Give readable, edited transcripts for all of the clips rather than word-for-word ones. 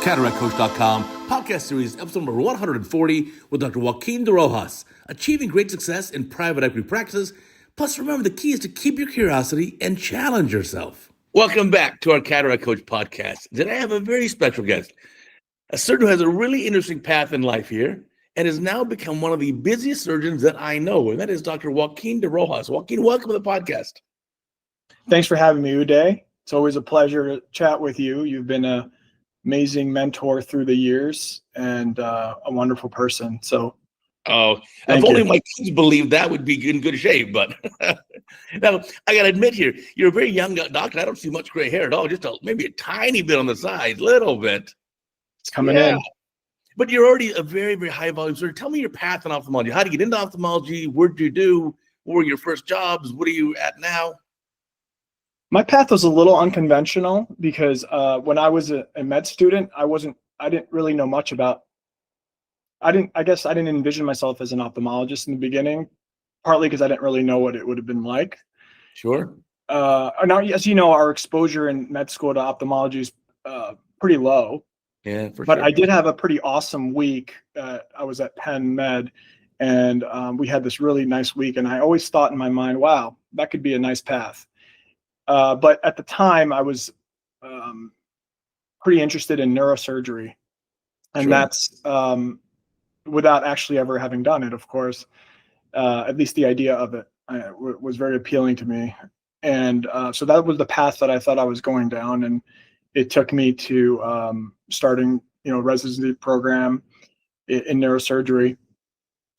CataractCoach.com, podcast series, episode number 140 with Dr. Joaquin Rojas, achieving great success in private equity practices. Plus, remember, the key is to keep your curiosity and challenge yourself. Welcome back to our Cataract Coach podcast. Today I have a very special guest, a surgeon who has a really interesting path in life here and has now become one of the busiest surgeons that I know, and that is Dr. Joaquin Rojas. Joaquin, welcome to the podcast. Thanks for having me, Uday. It's always a pleasure to chat with you. You've been an amazing mentor through the years and a wonderful person. So, if only my kids believed that would be in good shape. But now, I got to admit here, you're a very young doctor. I don't see much gray hair at all, just maybe a tiny bit on the side, little bit. It's coming in. But you're already a very, very high volume surgeon. Tell me your path in ophthalmology. How did you get into ophthalmology? What did you do? What were your first jobs? What are you at now? My path was a little unconventional because when I was a med student, I didn't really know much about, I didn't envision myself as an ophthalmologist in the beginning, partly because I didn't really know what it would have been like. Sure. Now, as you know, our exposure in med school to ophthalmology is pretty low. Yeah, for but sure. I did have a pretty awesome week. I was at Penn Med, and we had this really nice week. And I always thought in my mind, wow, that could be a nice path. But at the time, I was pretty interested in neurosurgery. And that's without actually ever having done it, of course. At least the idea of it was very appealing to me. And so that was the path that I thought I was going down. And it took me to starting, residency program in neurosurgery.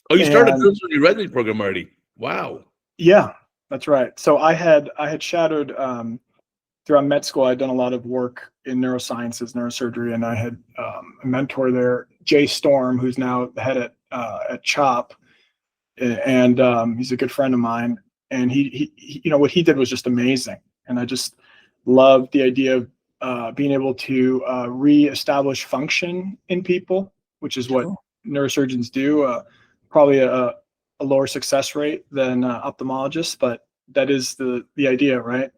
Oh, you started a neurosurgery residency program already? Wow. Yeah, that's right. So I had shadowed throughout med school. I'd done a lot of work in neurosciences, neurosurgery, and I had a mentor there, Jay Storm, who's now the head at CHOP, and he's a good friend of mine. And he what he did was just amazing, and I just loved the idea of being able to reestablish function in people, which is what neurosurgeons do. Probably a lower success rate than ophthalmologists, but that is the idea, right?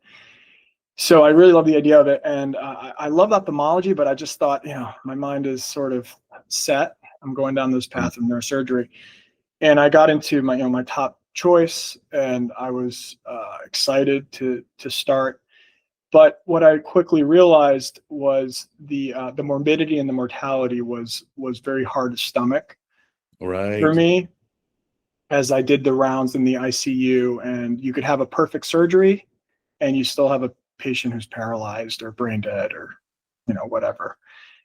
So I really love the idea of it, and I love ophthalmology, but I just thought, my mind is sort of set. I'm going down this path of neurosurgery, and I got into my top choice, and I was excited to start. But what I quickly realized was the morbidity and the mortality was very hard to stomach for me, as I did the rounds in the ICU, and you could have a perfect surgery and you still have a patient who's paralyzed or brain dead or whatever.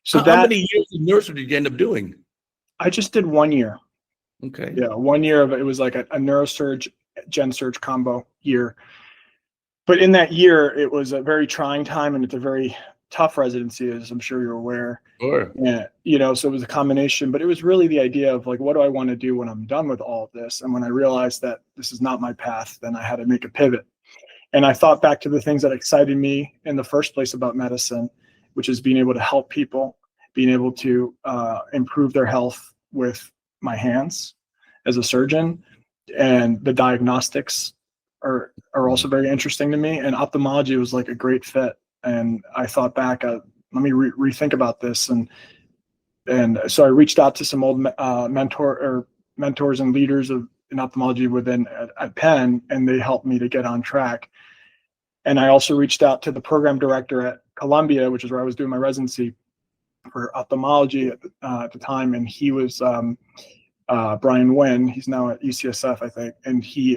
So how many years of neurosurgery did you end up doing? I just did 1 year. Okay. Yeah, 1 year of it. It was like a neurosurge gen surge combo year. But in that year, it was a very trying time, and it's a very tough residency, as I'm sure you're aware. Sure. Yeah, so it was a combination, but it was really the idea of what do I want to do when I'm done with all of this? And when I realized that this is not my path, then I had to make a pivot. And I thought back to the things that excited me in the first place about medicine, which is being able to help people, being able to improve their health with my hands as a surgeon, and the diagnostics are also very interesting to me, and ophthalmology was like a great fit. And I thought back, let me rethink about this, and so I reached out to some old mentors and leaders in ophthalmology at Penn, and they helped me to get on track. And I also reached out to the program director at Columbia, which is where I was doing my residency for ophthalmology at the time, and he was Brian Nguyen. He's now at UCSF, I think, and he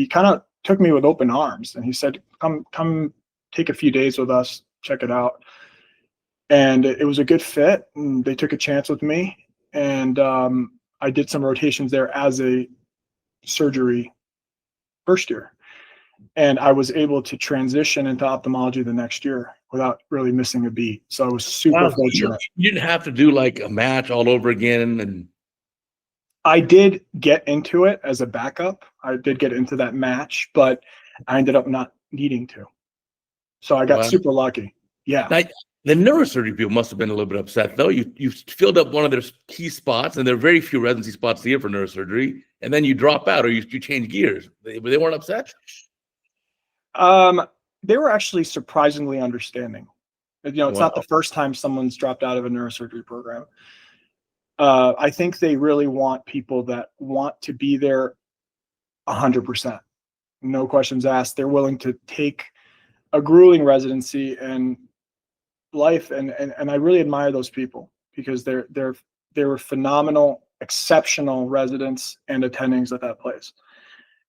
kind of took me with open arms, and he said, "Come, take a few days with us, check it out." And it was a good fit, and they took a chance with me, and I did some rotations there as a surgery first year, and I was able to transition into ophthalmology the next year without really missing a beat. So I was super fortunate. You didn't have to do like a match all over again, and I did get into it as a backup. I did get into that match, but I ended up not needing to. So I got super lucky. Yeah. Now, the neurosurgery people must have been a little bit upset, though. You filled up one of their key spots, and there are very few residency spots here for neurosurgery, and then you drop out or you change gears. They weren't upset? They were actually surprisingly understanding. It's Wow. not the first time someone's dropped out of a neurosurgery program. I think they really want people that want to be there 100%. No questions asked. They're willing to take a grueling residency and life, and I really admire those people, because they were phenomenal, exceptional residents and attendings at that place,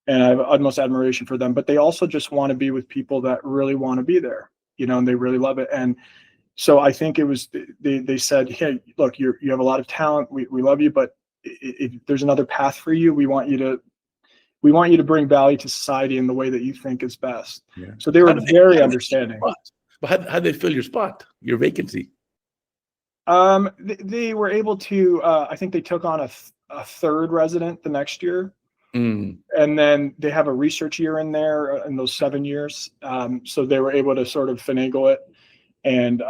and I have utmost admiration for them. But they also just want to be with people that really want to be there, and they really love it. And so I think it was, they said, hey, look, you have a lot of talent, we love you, but if there's another path for you, we want you to bring value to society in the way that you think is best. Yeah. So they were very understanding. But how did they fill your spot, your vacancy? They were able to, I think they took on a third resident the next year. And then they have a research year in there in those 7 years. So they were able to sort of finagle it and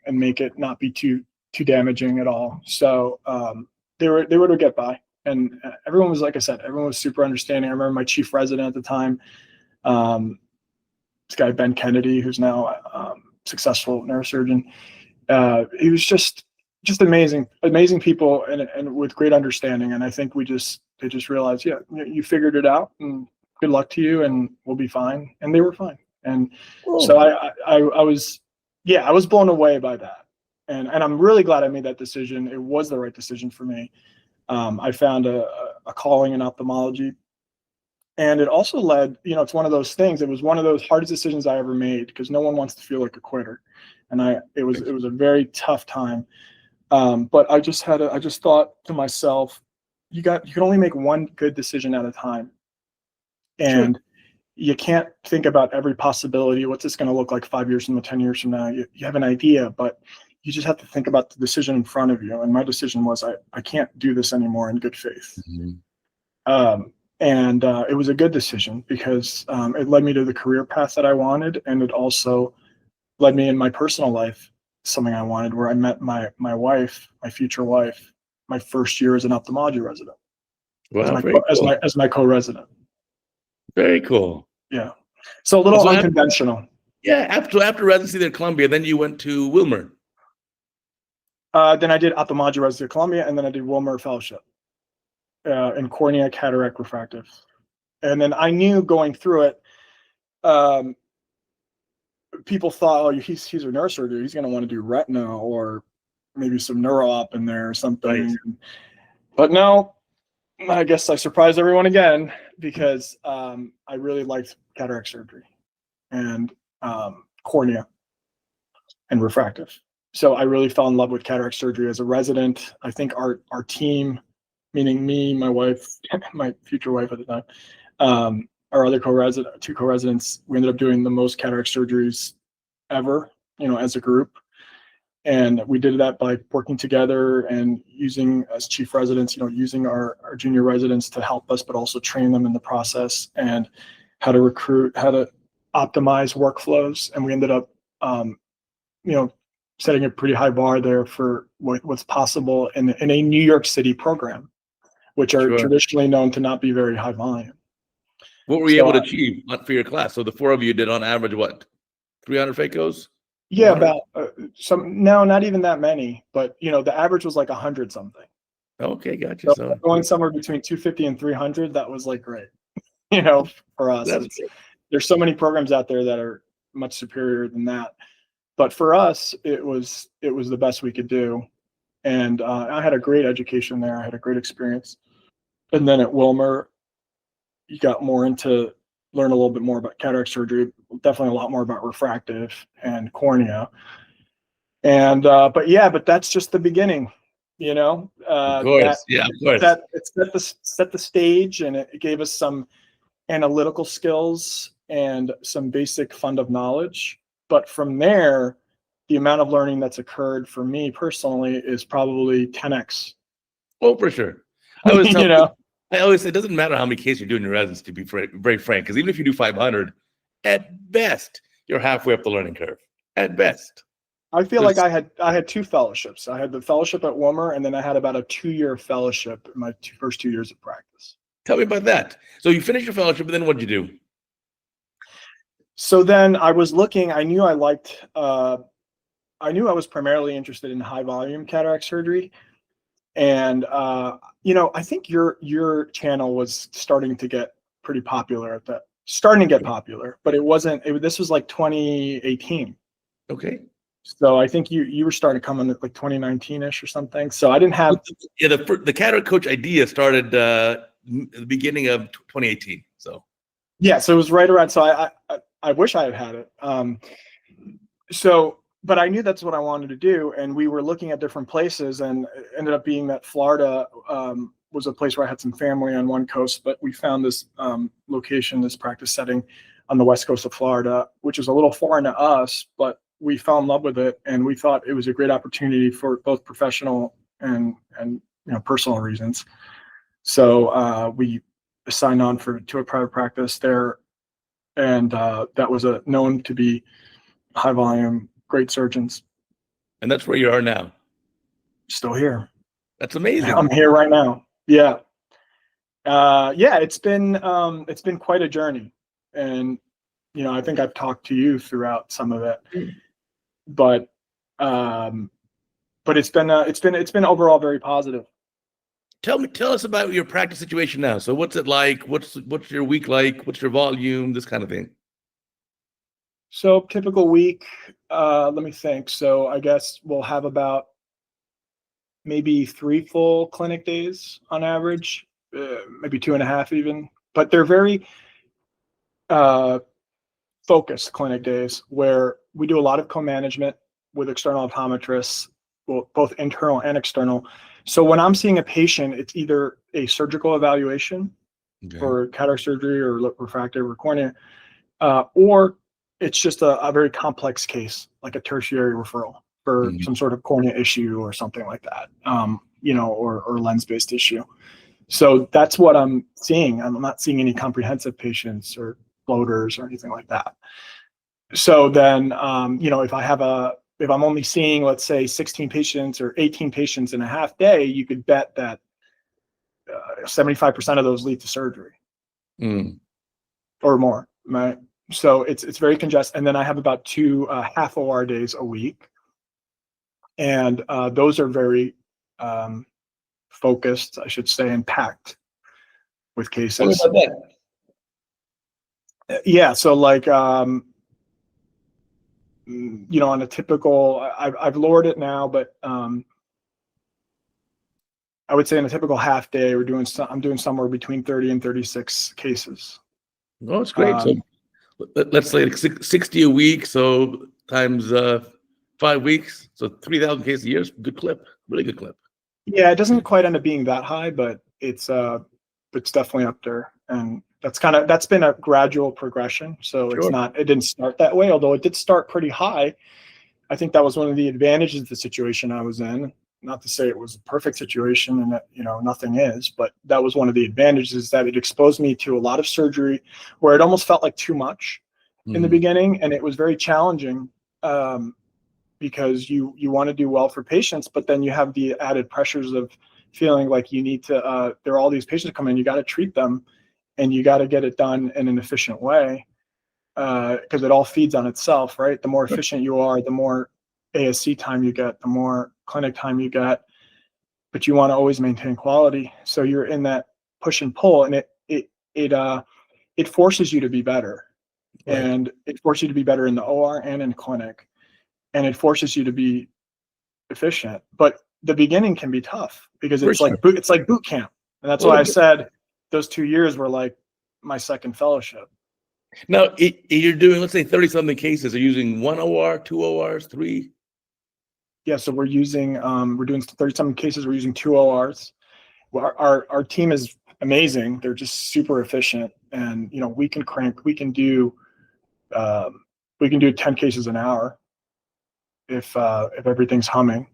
make it not be too damaging at all. So they were to get by. And everyone was, like I said, everyone was super understanding. I remember my chief resident at the time, this guy, Ben Kennedy, who's now a successful neurosurgeon. He was just amazing people, and with great understanding. And I think they just realized, yeah, you figured it out, and good luck to you, and we'll be fine. And they were fine. And so I was blown away by that. And I'm really glad I made that decision. It was the right decision for me. I found a calling in ophthalmology. And it also led, it's one of those things. It was one of those hardest decisions I ever made, because no one wants to feel like a quitter. And it was a very tough time. But I just thought to myself, you can only make one good decision at a time. And you can't think about every possibility. What's this going to look like 5 years from now, 10 years from now? You have an idea, but you just have to think about the decision in front of you. And my decision was, I can't do this anymore in good faith. And it was a good decision, because it led me to the career path that I wanted. And it also led me in my personal life, something I wanted, where I met my wife, my future wife, my first year as an ophthalmology resident. Wow, as my co-resident. Very cool. Yeah. So a little unconventional. After residency there at Columbia, then you went to Wilmer. Then I did ophthalmology residency at Columbia, and then I did Wilmer fellowship in cornea, cataract, refractive. And then I knew going through it, people thought, oh, he's a neurosurgeon, he's going to want to do retina or maybe some neuro-op in there or something. Right. But no, I guess I surprised everyone again, because I really liked cataract surgery and cornea and refractive. So I really fell in love with cataract surgery as a resident. I think our team, meaning me, my wife, my future wife at the time, our other two co-residents, we ended up doing the most cataract surgeries ever, as a group. And we did that by working together and using, as chief residents, using our junior residents to help us, but also train them in the process and how to recruit, how to optimize workflows. And we ended up, setting a pretty high bar there for what's possible in a New York City program, which are traditionally known to not be very high volume. What were you able to achieve for your class? So the four of you did on average, what, 300 phaco's? Yeah, about no, not even that many, but the average was like 100 something. Okay, gotcha. So going somewhere between 250 and 300, that was like great. For us, there's so many programs out there that are much superior than that. But for us, it was the best we could do. And I had a great education there. I had a great experience. And then at Wilmer, you got more into learn a little bit more about cataract surgery, definitely a lot more about refractive and cornea. And but that's just the beginning, Of course. Of course. That it set the stage, and it gave us some analytical skills and some basic fund of knowledge. But from there, the amount of learning that's occurred for me personally is probably 10x. Oh, for sure. I always tell I always say it doesn't matter how many cases you're doing in your residency, to be very frank, because even if you do 500, at best, you're halfway up the learning curve. At best. I feel like I had two fellowships. I had the fellowship at Wilmer, and then I had about a 2-year fellowship in my first 2 years of practice. Tell me about that. So you finished your fellowship, and then what did you do? So then I was looking. I knew I liked I knew I was primarily interested in high volume cataract surgery. And, I think your channel was starting to get pretty popular but this was like 2018. Okay. So I think you were starting to come in at like 2019-ish or something. So I didn't have. Yeah, the Cataract Coach idea started the beginning of 2018. So. Yeah, so it was right around. So I wish I had it. But I knew that's what I wanted to do, and we were looking at different places, and it ended up being that Florida was a place where I had some family on one coast, but we found this location, this practice setting on the west coast of Florida, which is a little foreign to us, but we fell in love with it, and we thought it was a great opportunity for both professional and personal reasons. So we signed on to a private practice there, and that was known to be high volume, great surgeons. And that's where you are now. Still here. That's amazing. I'm here right now. Yeah. It's been quite a journey, and I think I've talked to you throughout some of it, but it's been overall very positive. Tell us about your practice situation now. So what's it like? What's your week like? What's your volume? This kind of thing. So typical week, let me think. So I guess we'll have about maybe 3 full clinic days on average, maybe 2.5 even, but they're very focused clinic days where we do a lot of co-management with external optometrists, both internal and external. So when I'm seeing a patient, it's either a surgical evaluation for cataract surgery or refractive or cornea, or it's just a very complex case, like a tertiary referral for some sort of cornea issue or something like that, or lens-based issue. So that's what I'm seeing. I'm not seeing any comprehensive patients or floaters or anything like that. So then, if I'm only seeing, let's say, 16 patients or 18 patients in a half day, you could bet that 75% of those lead to surgery or more, right? So it's very congested. And then I have about 2 half OR days a week. And those are very focused, I should say, and packed with cases. What about that? Yeah. So like, on a typical, I've lowered it now, but I would say in a typical half day, I'm doing somewhere between 30 and 36 cases. Oh, it's great. So let's say 60 a week. So times 5 weeks. So 3,000 cases a year. Good clip. Really good clip. Yeah, it doesn't quite end up being that high, but it's definitely up there. And that's been a gradual progression. So it didn't start that way, although it did start pretty high. I think that was one of the advantages of the situation I was in. Not to say it was a perfect situation and that, nothing is, but that was one of the advantages, that it exposed me to a lot of surgery where it almost felt like too much in the beginning. And it was very challenging because you want to do well for patients, but then you have the added pressures of feeling like you need to, there are all these patients come in, you got to treat them and you got to get it done in an efficient way because it all feeds on itself, right? The more efficient you are, the more ASC time you get, the more clinic time you get, but you want to always maintain quality. So you're in that push and pull, and it forces you to be better, and it forces you to be better in the OR and in clinic, and it forces you to be efficient. But the beginning can be tough because it's like boot camp, and that's why I said those 2 years were like my second fellowship. Now you're doing, let's say, 30-something cases. Are you using 1 OR, 2 ORs, 3? Yeah, so we're doing 30-something cases. We're using 2 ORs. Our team is amazing. They're just super efficient, and we can do 10 cases an hour if everything's humming,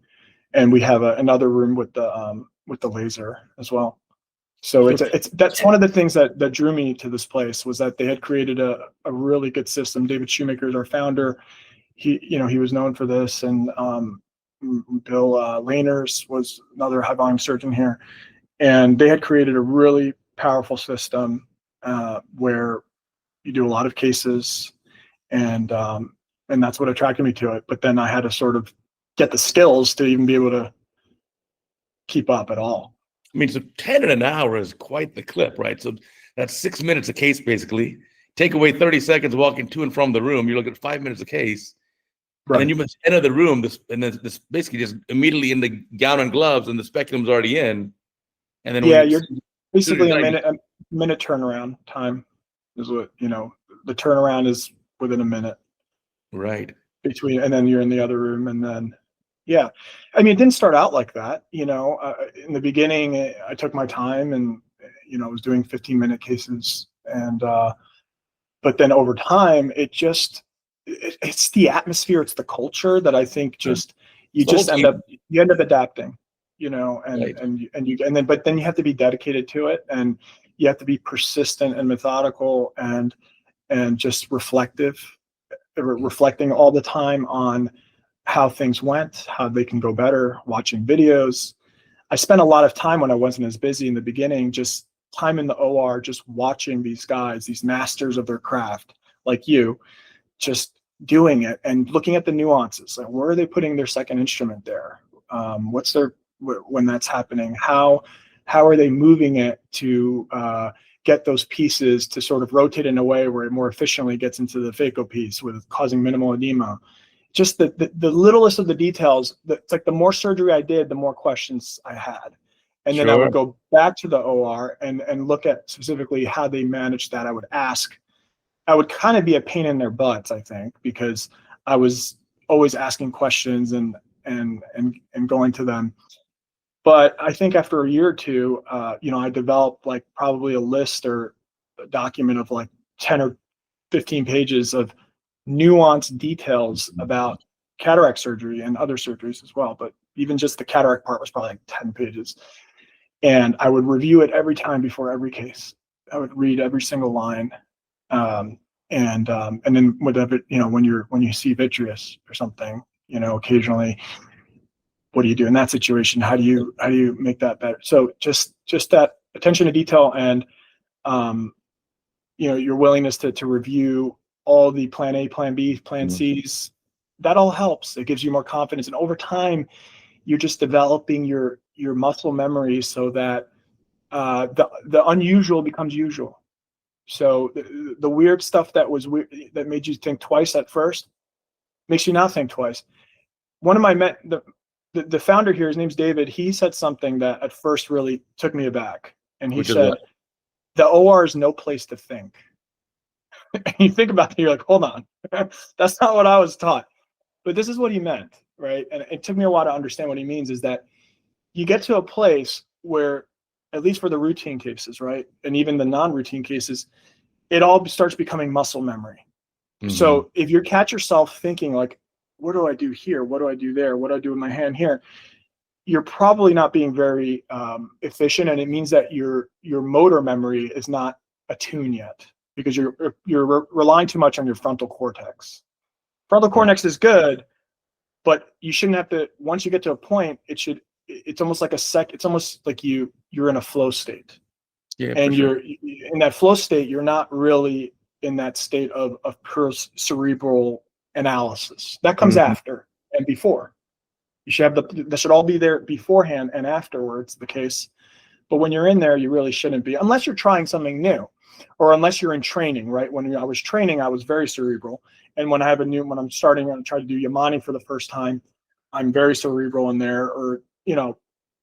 and we have another room with the laser as well. So that's one of the things that drew me to this place, was that they had created a really good system. David Shoemaker is our founder. He was known for this, and Bill Lainers was another high volume surgeon here, and they had created a really powerful system where you do a lot of cases, and that's what attracted me to it. But then I had to sort of get the skills to even be able to keep up at all. I mean, so 10 in an hour is quite the clip, right? So that's 6 minutes a case, basically. Take away 30 seconds walking to and from the room, you're looking at 5 minutes a case. Right. And then you must enter the room, and then this basically just immediately in the gown and gloves, and the speculum's already in. And then you're basically a minute turnaround time is what, the turnaround is within a minute. Right. And then you're in the other room, and then, yeah. I mean, it didn't start out like that, in the beginning, I took my time and, I was doing 15-minute cases, and, but then over time, it's the atmosphere, it's the culture that I think you end up adapting, but then you have to be dedicated to it, and you have to be persistent and methodical and just reflecting all the time on how things went, how they can go better, watching videos. I spent a lot of time when I wasn't as busy in the beginning, just time in the OR, just watching these guys, these masters of their craft, like you, just doing it and looking at the nuances. Like, where are they putting their second instrument there? When that's happening, how are they moving it to get those pieces to sort of rotate in a way where it more efficiently gets into the phaco piece with causing minimal edema? Just the littlest of the details. It's like the more surgery I did, the more questions I had. And then I would go back to the OR and look at specifically how they managed that. I would ask. I would kind of be a pain in their butts, I think, because I was always asking questions and going to them. But I think after a year or two, I developed like probably a list or a document of like 10 or 15 pages of nuanced details about cataract surgery and other surgeries as well. But even just the cataract part was probably like 10 pages. And I would review it every time before every case. I would read every single line. And then whatever, when you see vitreous or something, occasionally, what do you do in that situation? How do you make that better? So just that attention to detail and, your willingness to review all the plan A, plan B, plan C's, that all helps. It gives you more confidence. And over time, you're just developing your muscle memory so that the unusual becomes usual. So the weird stuff that was weird, that made you think twice at first, makes you not think twice. One of my the founder here, his name's David. He said something that at first really took me aback, and he said, "The OR is no place to think." And you think about it, you're like, "Hold on, that's not what I was taught." But this is what he meant, right? And it took me a while to understand what he means. Is that you get to a place where, at least for the routine cases, right, and even the non-routine cases, it all starts becoming muscle memory. Mm-hmm. So if you catch yourself thinking like, what do I do here? What do I do there? What do I do with my hand here? You're probably not being very efficient, and it means that your motor memory is not attuned yet, because you're relying too much on your frontal cortex. Frontal cortex is good, but you shouldn't have to. Once you get to a point, it's almost like it's almost like you're in a flow state. Yeah, and you're in that flow state. You're not really in that state of pure cerebral analysis. That comes after and before. You should have that should all be there beforehand and afterwards, the case. But when you're in there, you really shouldn't be, unless you're trying something new, or unless you're in training, right? When I was training, I was very cerebral. And when I'm starting to try to do Yamani for the first time, I'm very cerebral in there, or,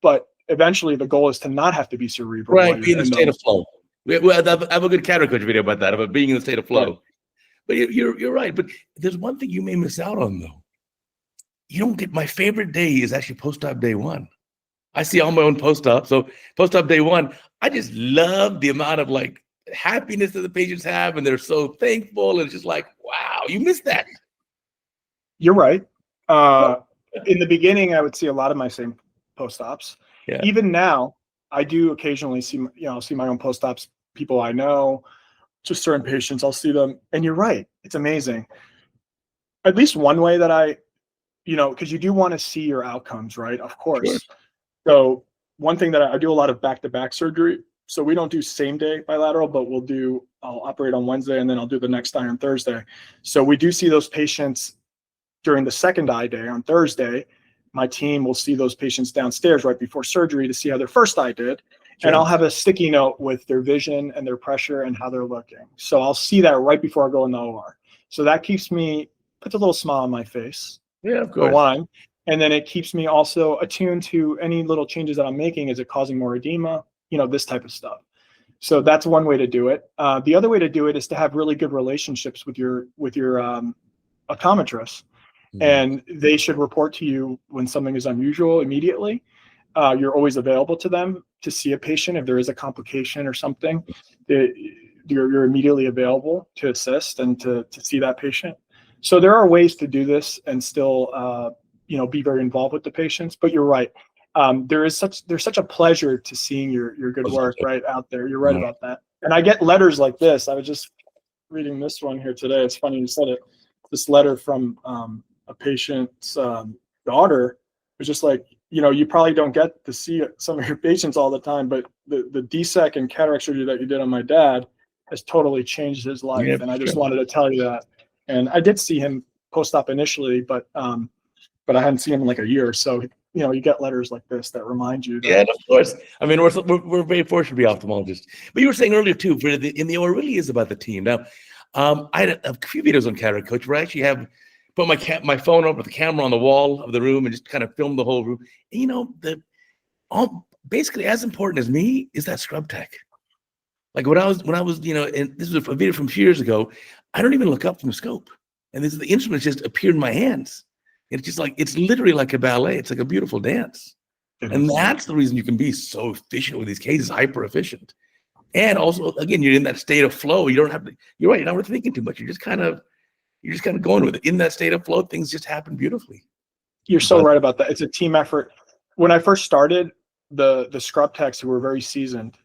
but eventually the goal is to not have to be cerebral. Right, be in the state of flow. Well, I have a good CataractCoach video about that, about being in the state of flow. Right. But you're right. But there's one thing you may miss out on, though. You don't get, my favorite day is actually post-op day one. I see all my own post-op. So post-op day one, I just love the amount of like happiness that the patients have, and they're so thankful. And it's just like, wow, you missed that. You're right. In the beginning, I would see a lot of my same post-ops. Yeah. Even now, I do occasionally see my own post-ops, people I know, just certain patients, I'll see them. And you're right. It's amazing. At least one way that because you do want to see your outcomes, right? Of course. Sure. So one thing that I do a lot of back-to-back surgery. So we don't do same day bilateral, but I'll operate on Wednesday and then I'll do the next eye on Thursday. So we do see those patients during the second eye day on Thursday. my team will see those patients downstairs right before surgery to see how their first eye did. Sure. And I'll have a sticky note with their vision and their pressure and how they're looking. So I'll see that right before I go in the OR. So that puts a little smile on my face. Yeah, of For course. one. And then it keeps me also attuned to any little changes that I'm making. Is it causing more edema? This type of stuff. So that's one way to do it. The other way to do it is to have really good relationships with your optometrist. And they should report to you when something is unusual immediately. You're always available to them to see a patient. If there is a complication or something, you're immediately available to assist and to see that patient. So there are ways to do this and still, be very involved with the patients. But you're right. There's such a pleasure to seeing your good work right out there. You're right about that. And I get letters like this. I was just reading this one here today. It's funny you said it. This letter from a patient's daughter was just like, you probably don't get to see some of your patients all the time, but the DSEC and cataract surgery that you did on my dad has totally changed his life. Yeah, and I just wanted to tell you that. And I did see him post-op initially, but I hadn't seen him in like a year. So, you get letters like this that remind you. Yeah, of course. I mean, we're very fortunate to be ophthalmologists. But you were saying earlier too, in the OR, it really is about the team. Now, I had a few videos on CataractCoach where I actually have put my phone over the camera on the wall of the room and just kind of film the whole room. And, basically as important as me is that scrub tech. Like when I was, and this was a video from a few years ago, I don't even look up from the scope. And the instruments just appeared in my hands. It's just like, it's literally like a ballet. It's like a beautiful dance. And that's the reason you can be so efficient with these cases, hyper efficient. And also, again, you're in that state of flow. You don't have to, you're right, you're not really thinking too much. You're just kind of going with it. In that state of flow, things just happen beautifully. You're so right about that. It's a team effort. When I first started, the scrub techs who were very seasoned,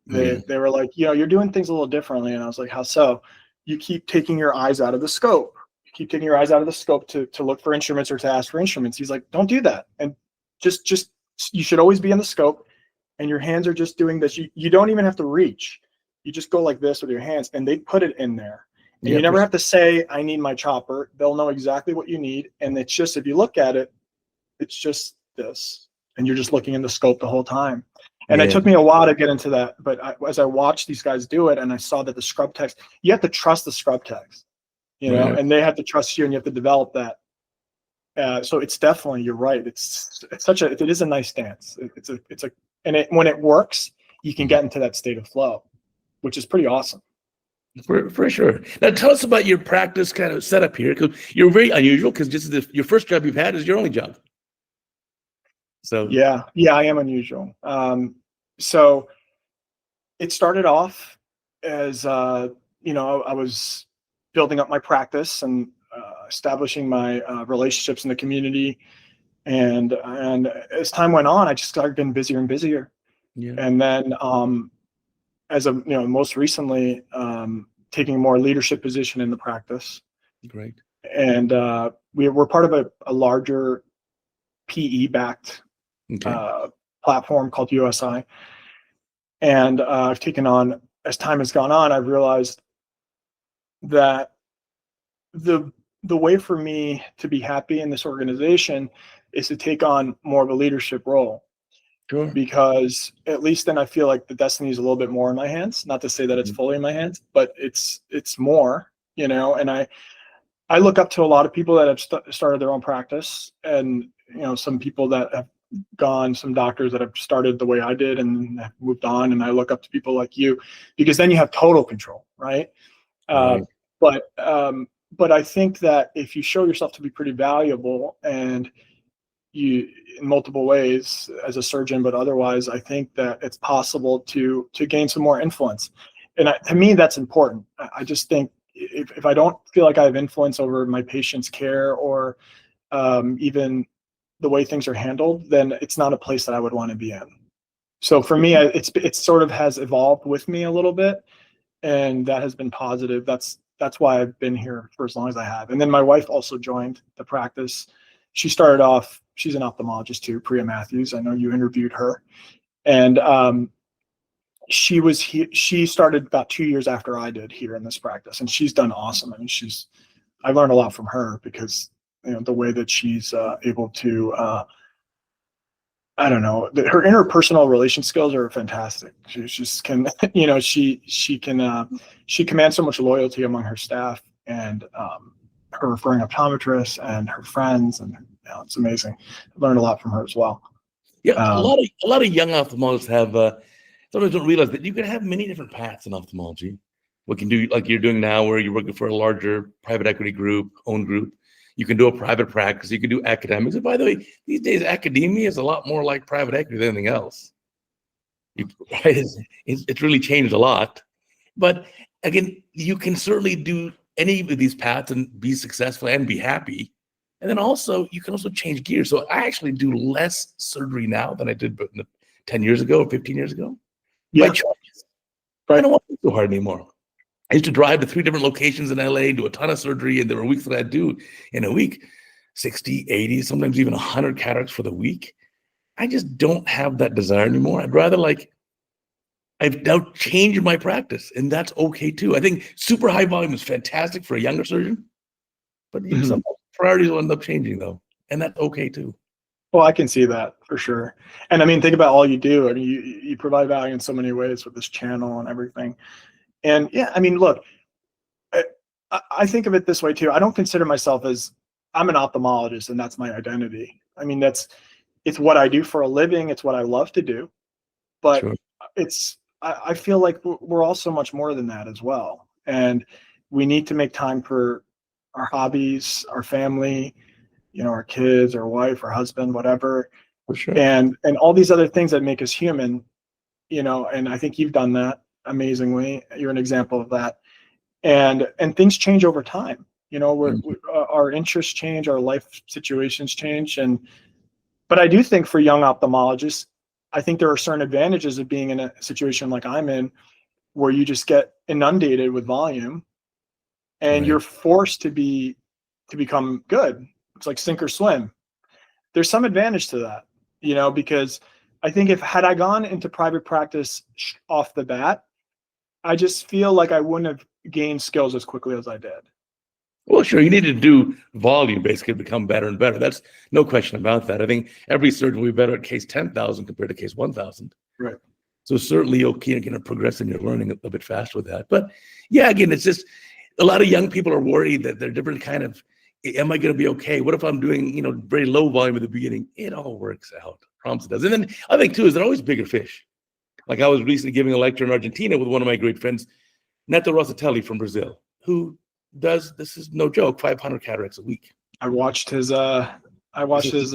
they were like, you're doing things a little differently. And I was like, how so? You keep taking your eyes out of the scope. You keep taking your eyes out of the scope to look for instruments or to ask for instruments. He's like, don't do that. And just you should always be in the scope, and your hands are just doing this. You don't even have to reach. You just go like this with your hands, and they put it in there. And you never have to say, I need my chopper. They'll know exactly what you need. And it's just, if you look at it, it's just this. And you're just looking in the scope the whole time. And it took me a while to get into that. But as I watched these guys do it, and I saw that the scrub techs, you have to trust the scrub techs, and they have to trust you, and you have to develop that. So it's definitely, you're right. It is a nice dance. When it works, you can get into that state of flow, which is pretty awesome. For sure. Now tell us about your practice kind of setup here, because you're very unusual, because this is your first job you've had is your only job. So yeah, I am unusual. So it started off as I was building up my practice and establishing my relationships in the community, and as time went on, I just started getting busier and busier. Yeah. And then as of most recently, taking a more leadership position in the practice. Great. And we're part of a larger PE-backed platform called USI. And I've taken on, as time has gone on, I've realized that the way for me to be happy in this organization is to take on more of a leadership role. Sure. Because at least then I feel like the destiny is a little bit more in my hands. Not to say that it's fully in my hands, but it's more, and I look up to a lot of people that have started their own practice, and, some people that have gone, some doctors that have started the way I did and have moved on. And I look up to people like you, because then you have total control. Right. But I think that if you show yourself to be pretty valuable, and you in multiple ways as a surgeon, but otherwise, I think that it's possible to gain some more influence. And to me, that's important. I just think if I don't feel like I have influence over my patient's care, or even the way things are handled, then it's not a place that I would want to be in. So for me, it sort of has evolved with me a little bit, and that has been positive. That's why I've been here for as long as I have. And then my wife also joined the practice. She started off, she's an ophthalmologist too, Priya Matthews. I know you interviewed her. And she started about 2 years after I did here in this practice, and she's done awesome. I mean, I learned a lot from her, because the way that she's able to, I don't know, her interpersonal relation skills are fantastic. She just can, she commands so much loyalty among her staff and her referring optometrists and her friends, and it's amazing. I learned a lot from her as well. Yeah, a lot of young ophthalmologists have sometimes don't realize that you can have many different paths in ophthalmology. What can do like you're doing now, where you're working for a larger private equity group, owned group. You can do a private practice. You can do academics. And by the way, these days academia is a lot more like private equity than anything else. It's really changed a lot. But again, you can certainly do any of these paths and be successful and be happy. And then also, you can also change gears. So I actually do less surgery now than I did 10 years ago or 15 years ago. Yeah. By choice. I don't want to do so hard anymore. I used to drive to 3 different locations in LA, do a ton of surgery, and there were weeks that I'd do in a week 60, 80, sometimes even 100 cataracts for the week. I just don't have that desire anymore. I'd rather I've now changed my practice, and that's okay too. I think super high volume is fantastic for a younger surgeon, but some priorities will end up changing though, and that's okay too. Well, I can see that for sure. And I mean, think about all you do. I mean, you provide value in so many ways with this channel and everything. And yeah, I mean, look, I think of it this way too. I don't consider myself I'm an ophthalmologist and that's my identity. I mean, it's what I do for a living. It's what I love to do, but sure. I feel like we're all so much more than that as well. And we need to make time for our hobbies, our family, our kids, our wife, our husband, whatever. For sure. And all these other things that make us human, and I think you've done that amazingly. You're an example of that. And things change over time. Our interests change, our life situations change. But I do think for young ophthalmologists, I think there are certain advantages of being in a situation like I'm in, where you just get inundated with volume and you're forced to become good. It's like sink or swim. There's some advantage to that, because I think had I gone into private practice off the bat, I just feel like I wouldn't have gained skills as quickly as I did. Well, sure. You need to do volume basically to become better and better. That's no question about that. I think every surgeon will be better at case 10,000 compared to case 1,000. Right. So certainly you're going to progress in your learning a bit faster with that. But yeah, again, it's just a lot of young people are worried that they're different kind of, am I going to be okay? What if I'm doing, very low volume at the beginning? It all works out. Promise it does. And then I think too, is they're always bigger fish. Like I was recently giving a lecture in Argentina with one of my great friends, Neto Rosatelli from Brazil, who does, this is no joke, 500 cataracts a week. I watched some of his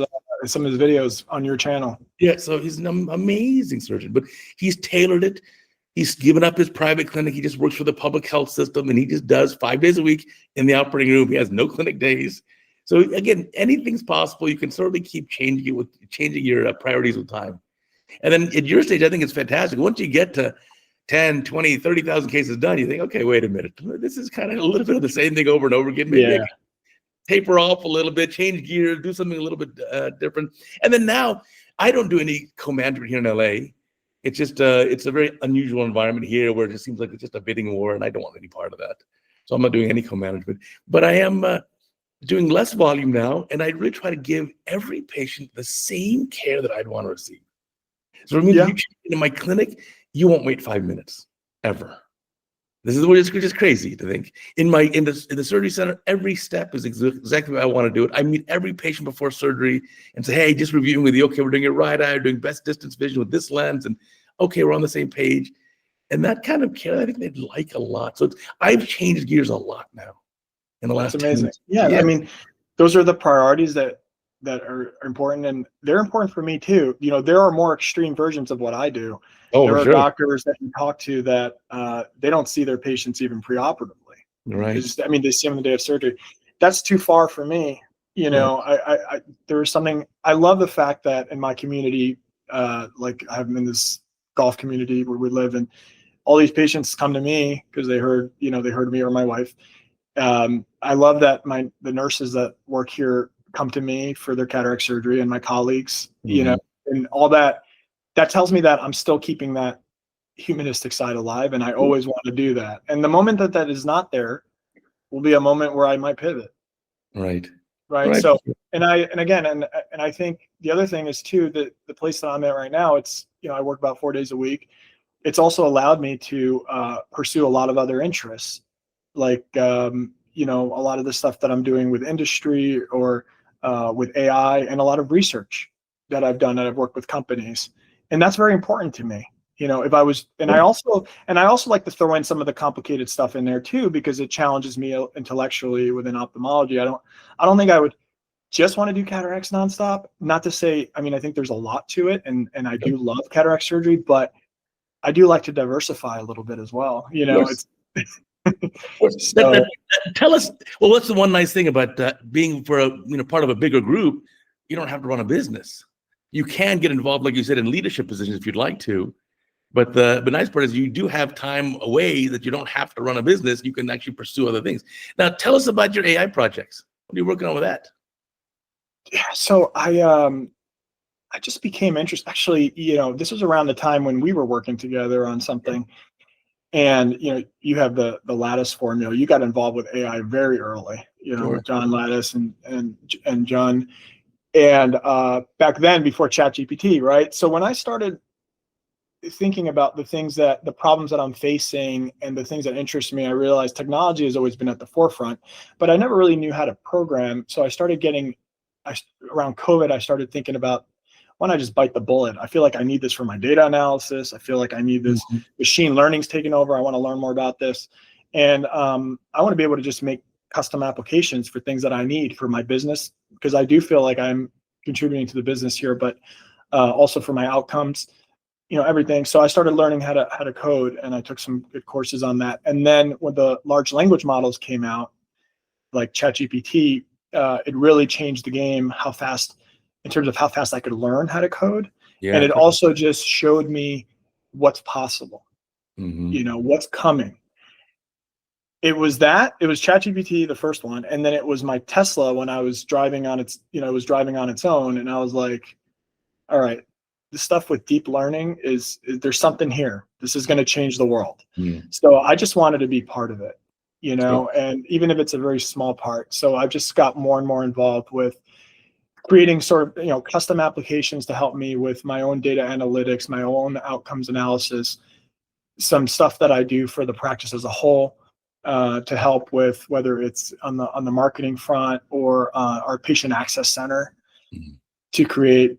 videos on your channel. Yeah, so he's an amazing surgeon, but he's tailored it. He's given up his private clinic. He just works for the public health system, and he just does 5 days a week in the operating room. He has no clinic days. So again, anything's possible. You can certainly keep changing your priorities with time. And then at your stage, I think it's fantastic. Once you get to 10, 20, 30,000 cases done, you think, okay, wait a minute. This is kind of a little bit of the same thing over and over again. Maybe I can taper off a little bit, change gears, do something a little bit different. And then now, I don't do any co-management here in LA. It's just, it's a very unusual environment here where it just seems like it's just a bidding war, and I don't want any part of that. So I'm not doing any co-management. But I am doing less volume now, and I really try to give every patient the same care that I'd want to receive. So if you check into my clinic, you won't wait 5 minutes ever. This is what is just crazy to think. In the surgery center, every step is exactly what I want to do it. I meet every patient before surgery and say, hey, just reviewing with you. Okay, we're doing your right eye, we're doing best distance vision with this lens, and okay, we're on the same page. And that kind of care, I think they'd like a lot. So I've changed gears a lot now in the last 10 amazing. years. Yeah, I mean, those are the priorities that are important, and they're important for me too. There are more extreme versions of what I do. There are doctors that you talk to that they don't see their patients even preoperatively. Right. They see them on the day of surgery. That's too far for me. There is something. I love the fact that in my community, like I'm in this golf community where we live, and all these patients come to me because they heard me or my wife. I love that the nurses that work here come to me for their cataract surgery, and my colleagues, and all that. That tells me that I'm still keeping that humanistic side alive, and I always want to do that. And the moment that is not there will be a moment where I might pivot. Right. right? Right. So, and I think the other thing is too, that the place that I'm at right now, it's, I work about 4 days a week. It's also allowed me to pursue a lot of other interests, like, a lot of the stuff that I'm doing with industry or with AI, and a lot of research that I've done, that I've worked with companies. And that's very important to me. If I was, and I also like to throw in some of the complicated stuff in there too, because it challenges me intellectually within ophthalmology. I don't think I would just want to do cataracts nonstop. Not to say, I think there's a lot to it, and I do love cataract surgery, but I do like to diversify a little bit as well. Yes. It's so, Tell us, well, what's the one nice thing about being part of a bigger group? You don't have to run a business. You can get involved, like you said, in leadership positions if you'd like to. But the nice part is you do have time away that you don't have to run a business. You can actually pursue other things. Now, tell us about your AI projects. What are you working on with that? yeah. So I just became interested. Actually, this was around the time when we were working together on something. And you have the Lattice formula. You got involved with AI very early, Sure. with John Lattice and John, and back then before ChatGPT, right? So when I started thinking about the problems that I'm facing and the things that interest me, I realized technology has always been at the forefront, but I never really knew how to program. So I started around COVID, I started thinking about, why don't I just bite the bullet? I feel like I need this for my data analysis. I feel like I need this. Machine learning's taking over. I want to learn more about this. And I want to be able to just make custom applications for things that I need for my business, because I do feel like I'm contributing to the business here, but also for my outcomes, everything. So I started learning how to code, and I took some good courses on that. And then when the large language models came out, like ChatGPT, it really changed the game, in terms of how fast I could learn how to code. Yeah. And it also just showed me what's possible, what's coming. It was ChatGPT, the first one. And then it was my Tesla when I was driving on its own. And I was like, all right, the stuff with deep learning there's something here. This is going to change the world. So I just wanted to be part of it, and even if it's a very small part. So I just got more and more involved with creating sort of, custom applications to help me with my own data analytics, my own outcomes analysis, some stuff that I do for the practice as a whole, to help with whether it's on the marketing front or our patient access center, to create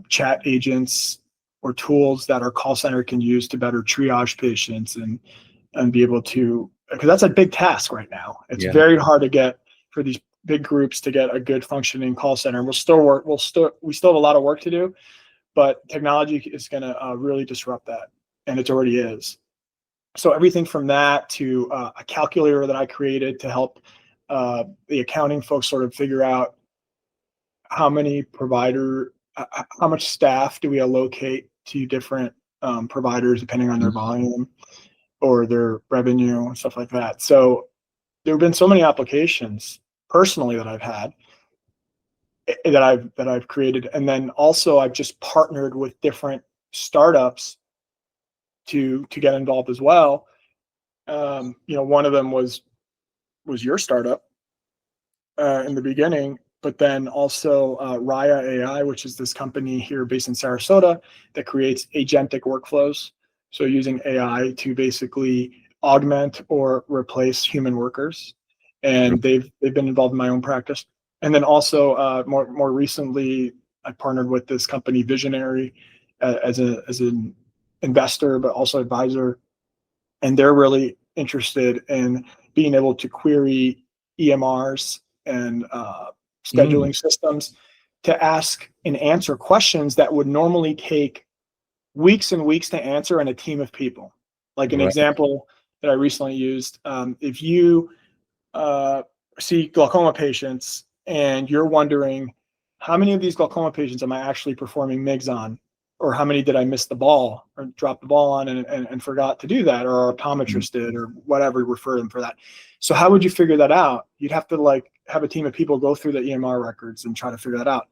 chat agents or tools that our call center can use to better triage patients and be able to, because that's a big task right now. It's very hard to get for these big groups to get a good functioning call center. We still have a lot of work to do, but technology is going to really disrupt that, and it already is. So everything from that to a calculator that I created to help the accounting folks sort of figure out how much staff do we allocate to different providers depending on their volume or their revenue and stuff like that. So there have been so many applications personally that I've had, that I've created, and then also I've just partnered with different startups to get involved as well. One of them was your startup in the beginning, but then also Raya AI, which is this company here based in Sarasota that creates agentic workflows. So using AI to basically augment or replace human workers. And they've been involved in my own practice. And then also more recently, I partnered with this company Visionary as an investor, but also advisor. And they're really interested in being able to query EMRs and scheduling systems to ask and answer questions that would normally take weeks and weeks to answer in a team of people. Like an example that I recently used, if you see glaucoma patients and you're wondering, how many of these glaucoma patients am I actually performing MIGS on? Or how many did I miss the ball or drop the ball on and forgot to do that, or our optometrist did, or whatever, refer them for that. So how would you figure that out? You'd have to have a team of people go through the EMR records and try to figure that out.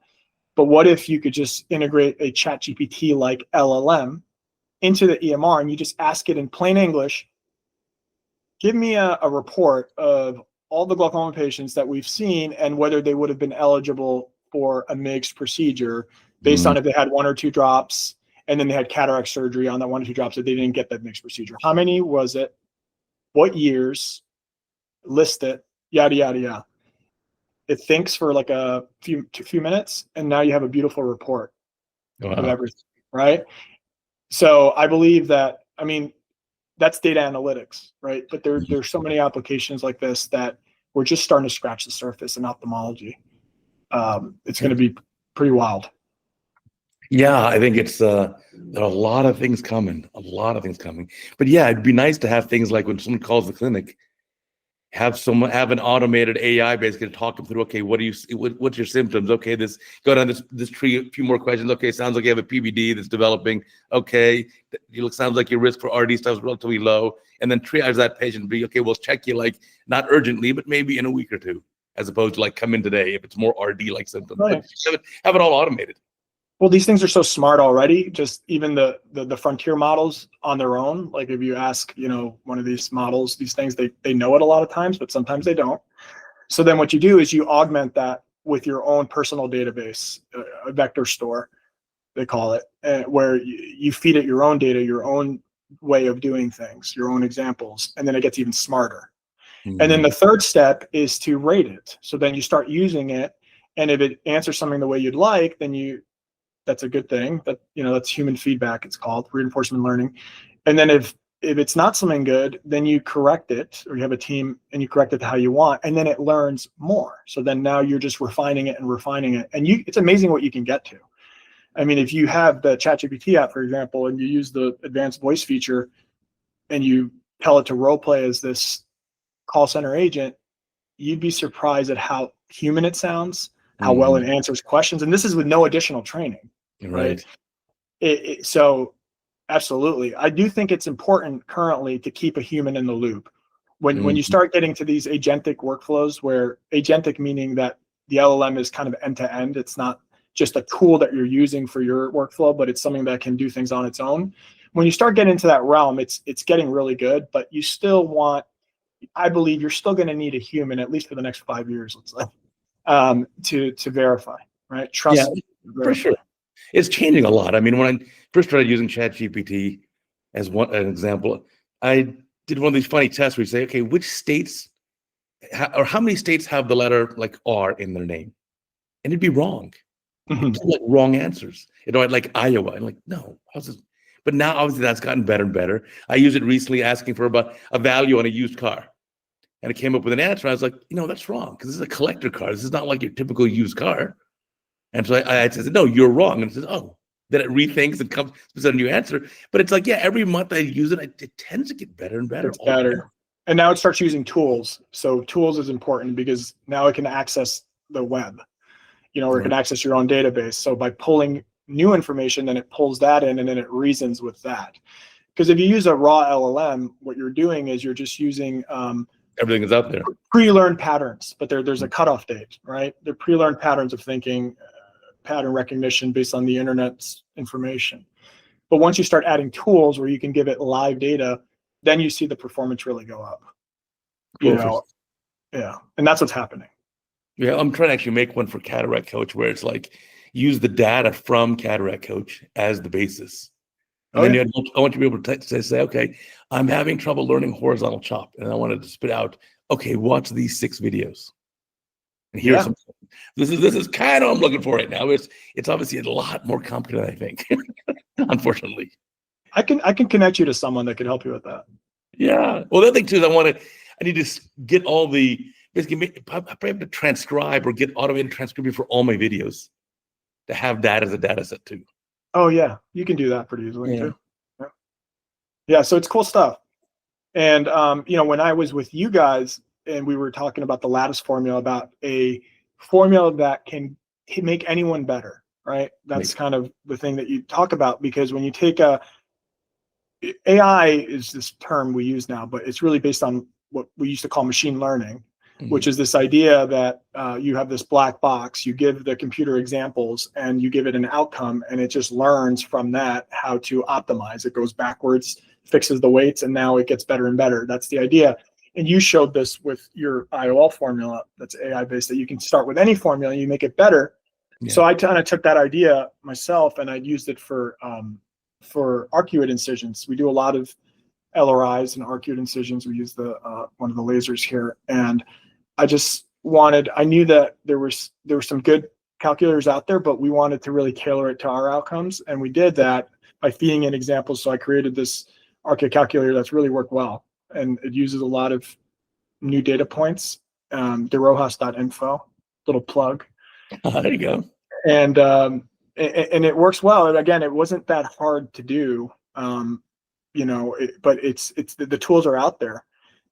But what if you could just integrate a ChatGPT like LLM into the EMR and you just ask it in plain English, give me a report of all the glaucoma patients that we've seen and whether they would have been eligible for a mixed procedure based on if they had 1 or 2 drops and then they had cataract surgery on that 1 or 2 drops that they didn't get that mixed procedure. How many was it? What years? List it, yada, yada, yada. It thinks for like a few minutes, and now you have a beautiful report of everything, right? So I believe that, I mean, that's data analytics, right? But there's so many applications like this that we're just starting to scratch the surface in ophthalmology. It's going to be pretty wild. Yeah, I think it's there are a lot of things coming, But yeah, it'd be nice to have things like when someone calls the clinic, have an automated AI basically talk them through. Okay, what's your symptoms? Okay, go down this tree. A few more questions. Okay, sounds like you have a PVD that's developing. Okay, sounds like your risk for RD stuff is relatively low, and then triage that patient. Be okay. We'll check you like not urgently, but maybe in a week or two, as opposed to like come in today if it's more RD like symptoms. Right. Have it all automated. Well, these things are so smart already. Just even the frontier models on their own. Like if you ask, one of these models, these things, they know it a lot of times, but sometimes they don't. So then what you do is you augment that with your own personal database, a vector store, they call it, where you feed it your own data, your own way of doing things, your own examples, and then it gets even smarter. Mm-hmm. And then the third step is to rate it. So then you start using it, and if it answers something the way you'd like, then that's a good thing. That's human feedback. It's called reinforcement learning. And then if it's not something good, then you correct it, or you have a team and you correct it to how you want, and then it learns more. So then now you're just refining it. And it's amazing what you can get to. I mean, if you have the ChatGPT app, for example, and you use the advanced voice feature and you tell it to role play as this call center agent, you'd be surprised at how human it sounds, how well it answers questions. And this is with no additional training. Right. So absolutely. I do think it's important currently to keep a human in the loop. When you start getting to these agentic workflows, where agentic meaning that the LLM is kind of end to end, it's not just a tool that you're using for your workflow, but it's something that can do things on its own. When you start getting into that realm, it's getting really good, but you still I believe you're still going to need a human, at least for the next 5 years, let's say, to verify, right? Trust. Yeah, for sure. It's changing a lot. I mean, when I first started using ChatGPT as an example, I did one of these funny tests where you say, okay, which states or how many states have the letter like R in their name? And it'd be wrong. It'd like wrong answers. Like Iowa. I'm like, no, how's this? But now obviously that's gotten better and better. I used it recently asking for about a value on a used car. And it came up with an answer. I was like, that's wrong, because this is a collector car. This is not like your typical used car. And so I said, no, you're wrong. And it says, oh, then it rethinks and comes with a new answer. But it's like, yeah, every month I use it, it tends to get better and better. It's better. And now it starts using tools. So tools is important because now it can access the web, or it can access your own database. So by pulling new information, then it pulls that in and then it reasons with that. Because if you use a raw LLM, what you're doing is you're just using everything is out there. Pre-learned patterns, but there's a cutoff date, right? They're pre-learned patterns of thinking, pattern recognition based on the internet's information. But once you start adding tools where you can give it live data, then you see the performance really go up. Yeah, and that's what's happening. Yeah, I'm trying to actually make one for CataractCoach where it's like use the data from CataractCoach as the basis. And then I want you to be able to say, okay, I'm having trouble learning horizontal chop, and I wanted to spit out, okay, watch these 6 videos. And here's some. This is kind of what I'm looking for right now. It's obviously a lot more complicated, I think. Unfortunately, I can connect you to someone that could help you with that. Yeah. Well, the other thing too is I need to get all the basically. I probably have to transcribe or get automated transcription for all my videos to have that as a data set too. Oh yeah, you can do that pretty easily too. Yeah. So it's cool stuff. And when I was with you guys and we were talking about the lattice formula, about a formula that can make anyone better, right? That's kind of the thing that you talk about, because when you take AI is this term we use now, but it's really based on what we used to call machine learning, which is this idea that you have this black box, you give the computer examples and you give it an outcome, and it just learns from that how to optimize. It goes backwards, fixes the weights, and now it gets better and better. That's the idea. And you showed this with your IOL formula that's AI based, that you can start with any formula and you make it better. Yeah. So I kind of took that idea myself and I used it for arcuate incisions. We do a lot of LRIs and arcuate incisions. We use the one of the lasers here, and I knew that there were some good calculators out there, but we wanted to really tailor it to our outcomes, and we did that by feeding in examples. So I created this arcuate calculator that's really worked well, and it uses a lot of new data points. Rojas.info, little plug. There you go. And it works well. And again, it wasn't that hard to do, but it's the tools are out there.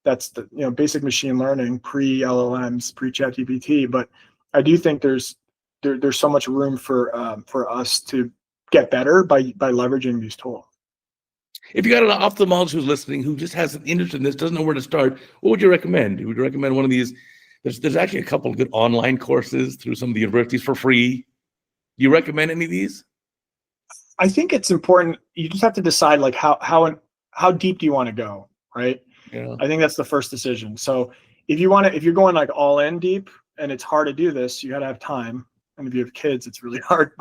That's the basic machine learning, pre-LLMs, pre-ChatGPT. But I do think there's so much room for us to get better by leveraging these tools. If you got an ophthalmologist who's listening who just has an interest in this, doesn't know where to start, what would you recommend? Would you recommend one of these? There's actually a couple of good online courses through some of the universities for free. Do you recommend any of these? I think it's important. You just have to decide like how deep do you want to go, right? Yeah. I think that's the first decision. So if you're going like all in deep, and it's hard to do this, you got to have time. And if you have kids, it's really hard.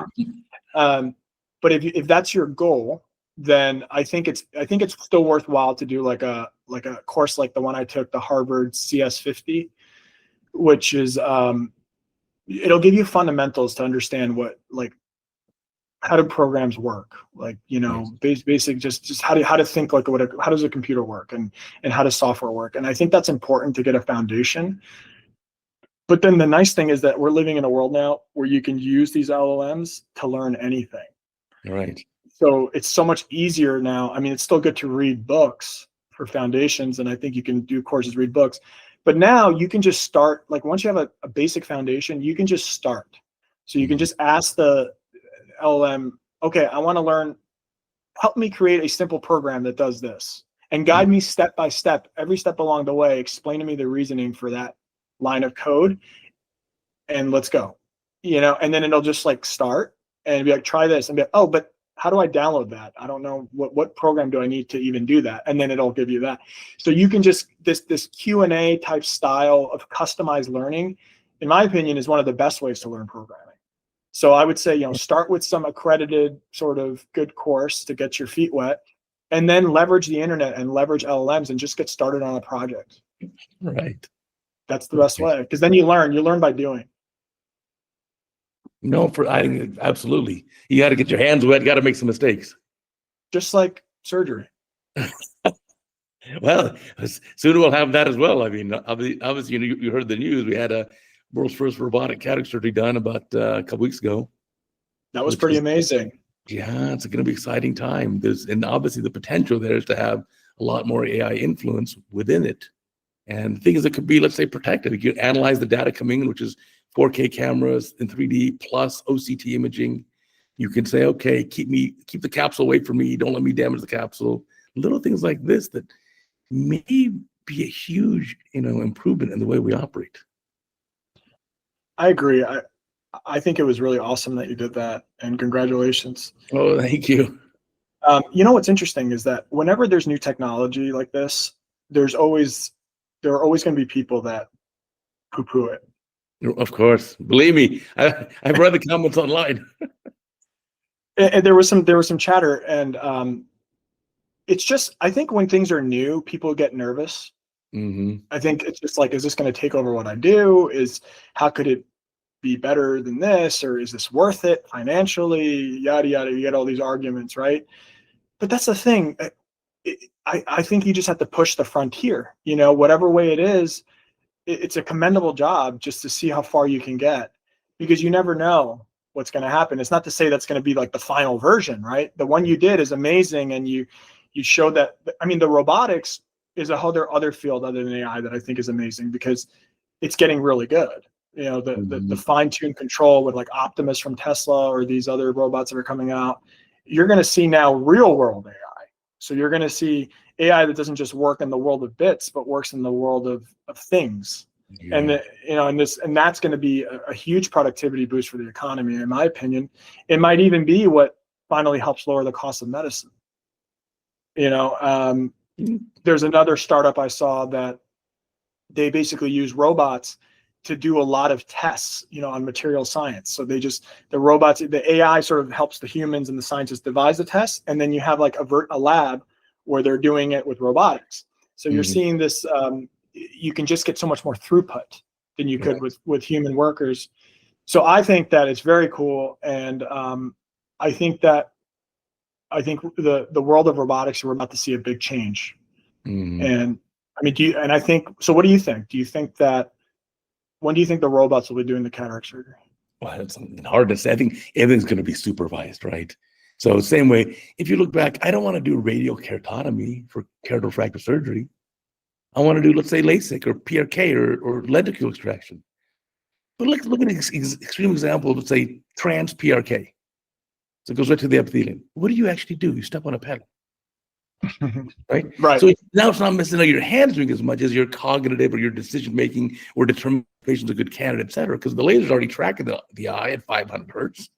But if that's your goal, then I think it's still worthwhile to do like a course like the one I took, the Harvard CS50, which is it'll give you fundamentals to understand how do programs work, basic just how to think like how does a computer work and how does software work. And I think that's important to get a foundation. But then the nice thing is that we're living in a world now where you can use these LLMs to learn anything. Right. So it's so much easier now. I mean, it's still good to read books for foundations, and I think you can do courses, read books. But now you can just start, like once you have a basic foundation, you can just start. So you can just ask the LLM, okay, I want to learn, help me create a simple program that does this, and guide me step by step, every step along the way, explain to me the reasoning for that line of code, and let's go. And then it'll just like start and be like, try this, and be like, oh, but how do I download that? I don't know what program do I need to even do that? And then it'll give you that. So you can just, this Q&A type style of customized learning, in my opinion, is one of the best ways to learn programming. So I would say, start with some accredited sort of good course to get your feet wet, and then leverage the internet and leverage LLMs and just get started on a project. Right. That's the best way, because then you learn by doing. No, I think absolutely. You got to get your hands wet. Got to make some mistakes. Just like surgery. Well, soon we'll have that as well. I mean, obviously, you heard the news. We had a world's first robotic cataract surgery done about a couple weeks ago. That was pretty amazing. Yeah, it's going to be an exciting time. And obviously the potential there is to have a lot more AI influence within it. And the thing is, it could be, let's say, protected. You can analyze the data coming in, which is 4K cameras in 3D plus OCT imaging. You can say, okay, keep the capsule away from me. Don't let me damage the capsule. Little things like this that may be a huge, improvement in the way we operate. I agree. I think it was really awesome that you did that, and congratulations. Oh, thank you. What's interesting is that whenever there's new technology like this, there are always going to be people that poo-poo it. Of course, believe me, I've read the comments online. And there was some chatter, and it's just, I think when things are new, people get nervous. Mm-hmm. I think it's just like, is this going to take over what I do? How could it be better than this? Or is this worth it financially? Yada, yada. You get all these arguments, right? But that's the thing. I think you just have to push the frontier, whatever way it is. It's a commendable job just to see how far you can get, because you never know what's going to happen. It's not to say that's going to be like the final version, right? The one you did is amazing. And you showed that, I mean, the robotics is a whole other field other than AI that I think is amazing, because it's getting really good. The fine-tuned control with like Optimus from Tesla or these other robots that are coming out, you're going to see now real world AI. So you're going to see AI that doesn't just work in the world of bits, but works in the world of things. Yeah. And that's going to be a huge productivity boost for the economy, in my opinion. It might even be what finally helps lower the cost of medicine. There's another startup I saw that they basically use robots to do a lot of tests, on material science. So the AI sort of helps the humans and the scientists devise the tests, and then you have like a lab where they're doing it with robotics. So you're seeing this. You can just get so much more throughput than you could with human workers. So I think that it's very cool, and I think the world of robotics, we're about to see a big change. And I mean, I think so. What do you think? Do you think that? When do you think the robots will be doing the cataract surgery? Well, it's hard to say. I think everything's going to be supervised, right? So same way, if you look back, I don't want to do radial keratotomy for keratofractive surgery. I want to do, let's say, LASIK or PRK or lenticule extraction. But look at an extreme example, let's say trans PRK. So it goes right to the epithelium. What do you actually do? You step on a pedal. Right. So now it's not necessarily your hands doing as much as your cognitive or your decision making or determination of a good candidate, et cetera, because the laser's already tracking the eye at 500 hertz.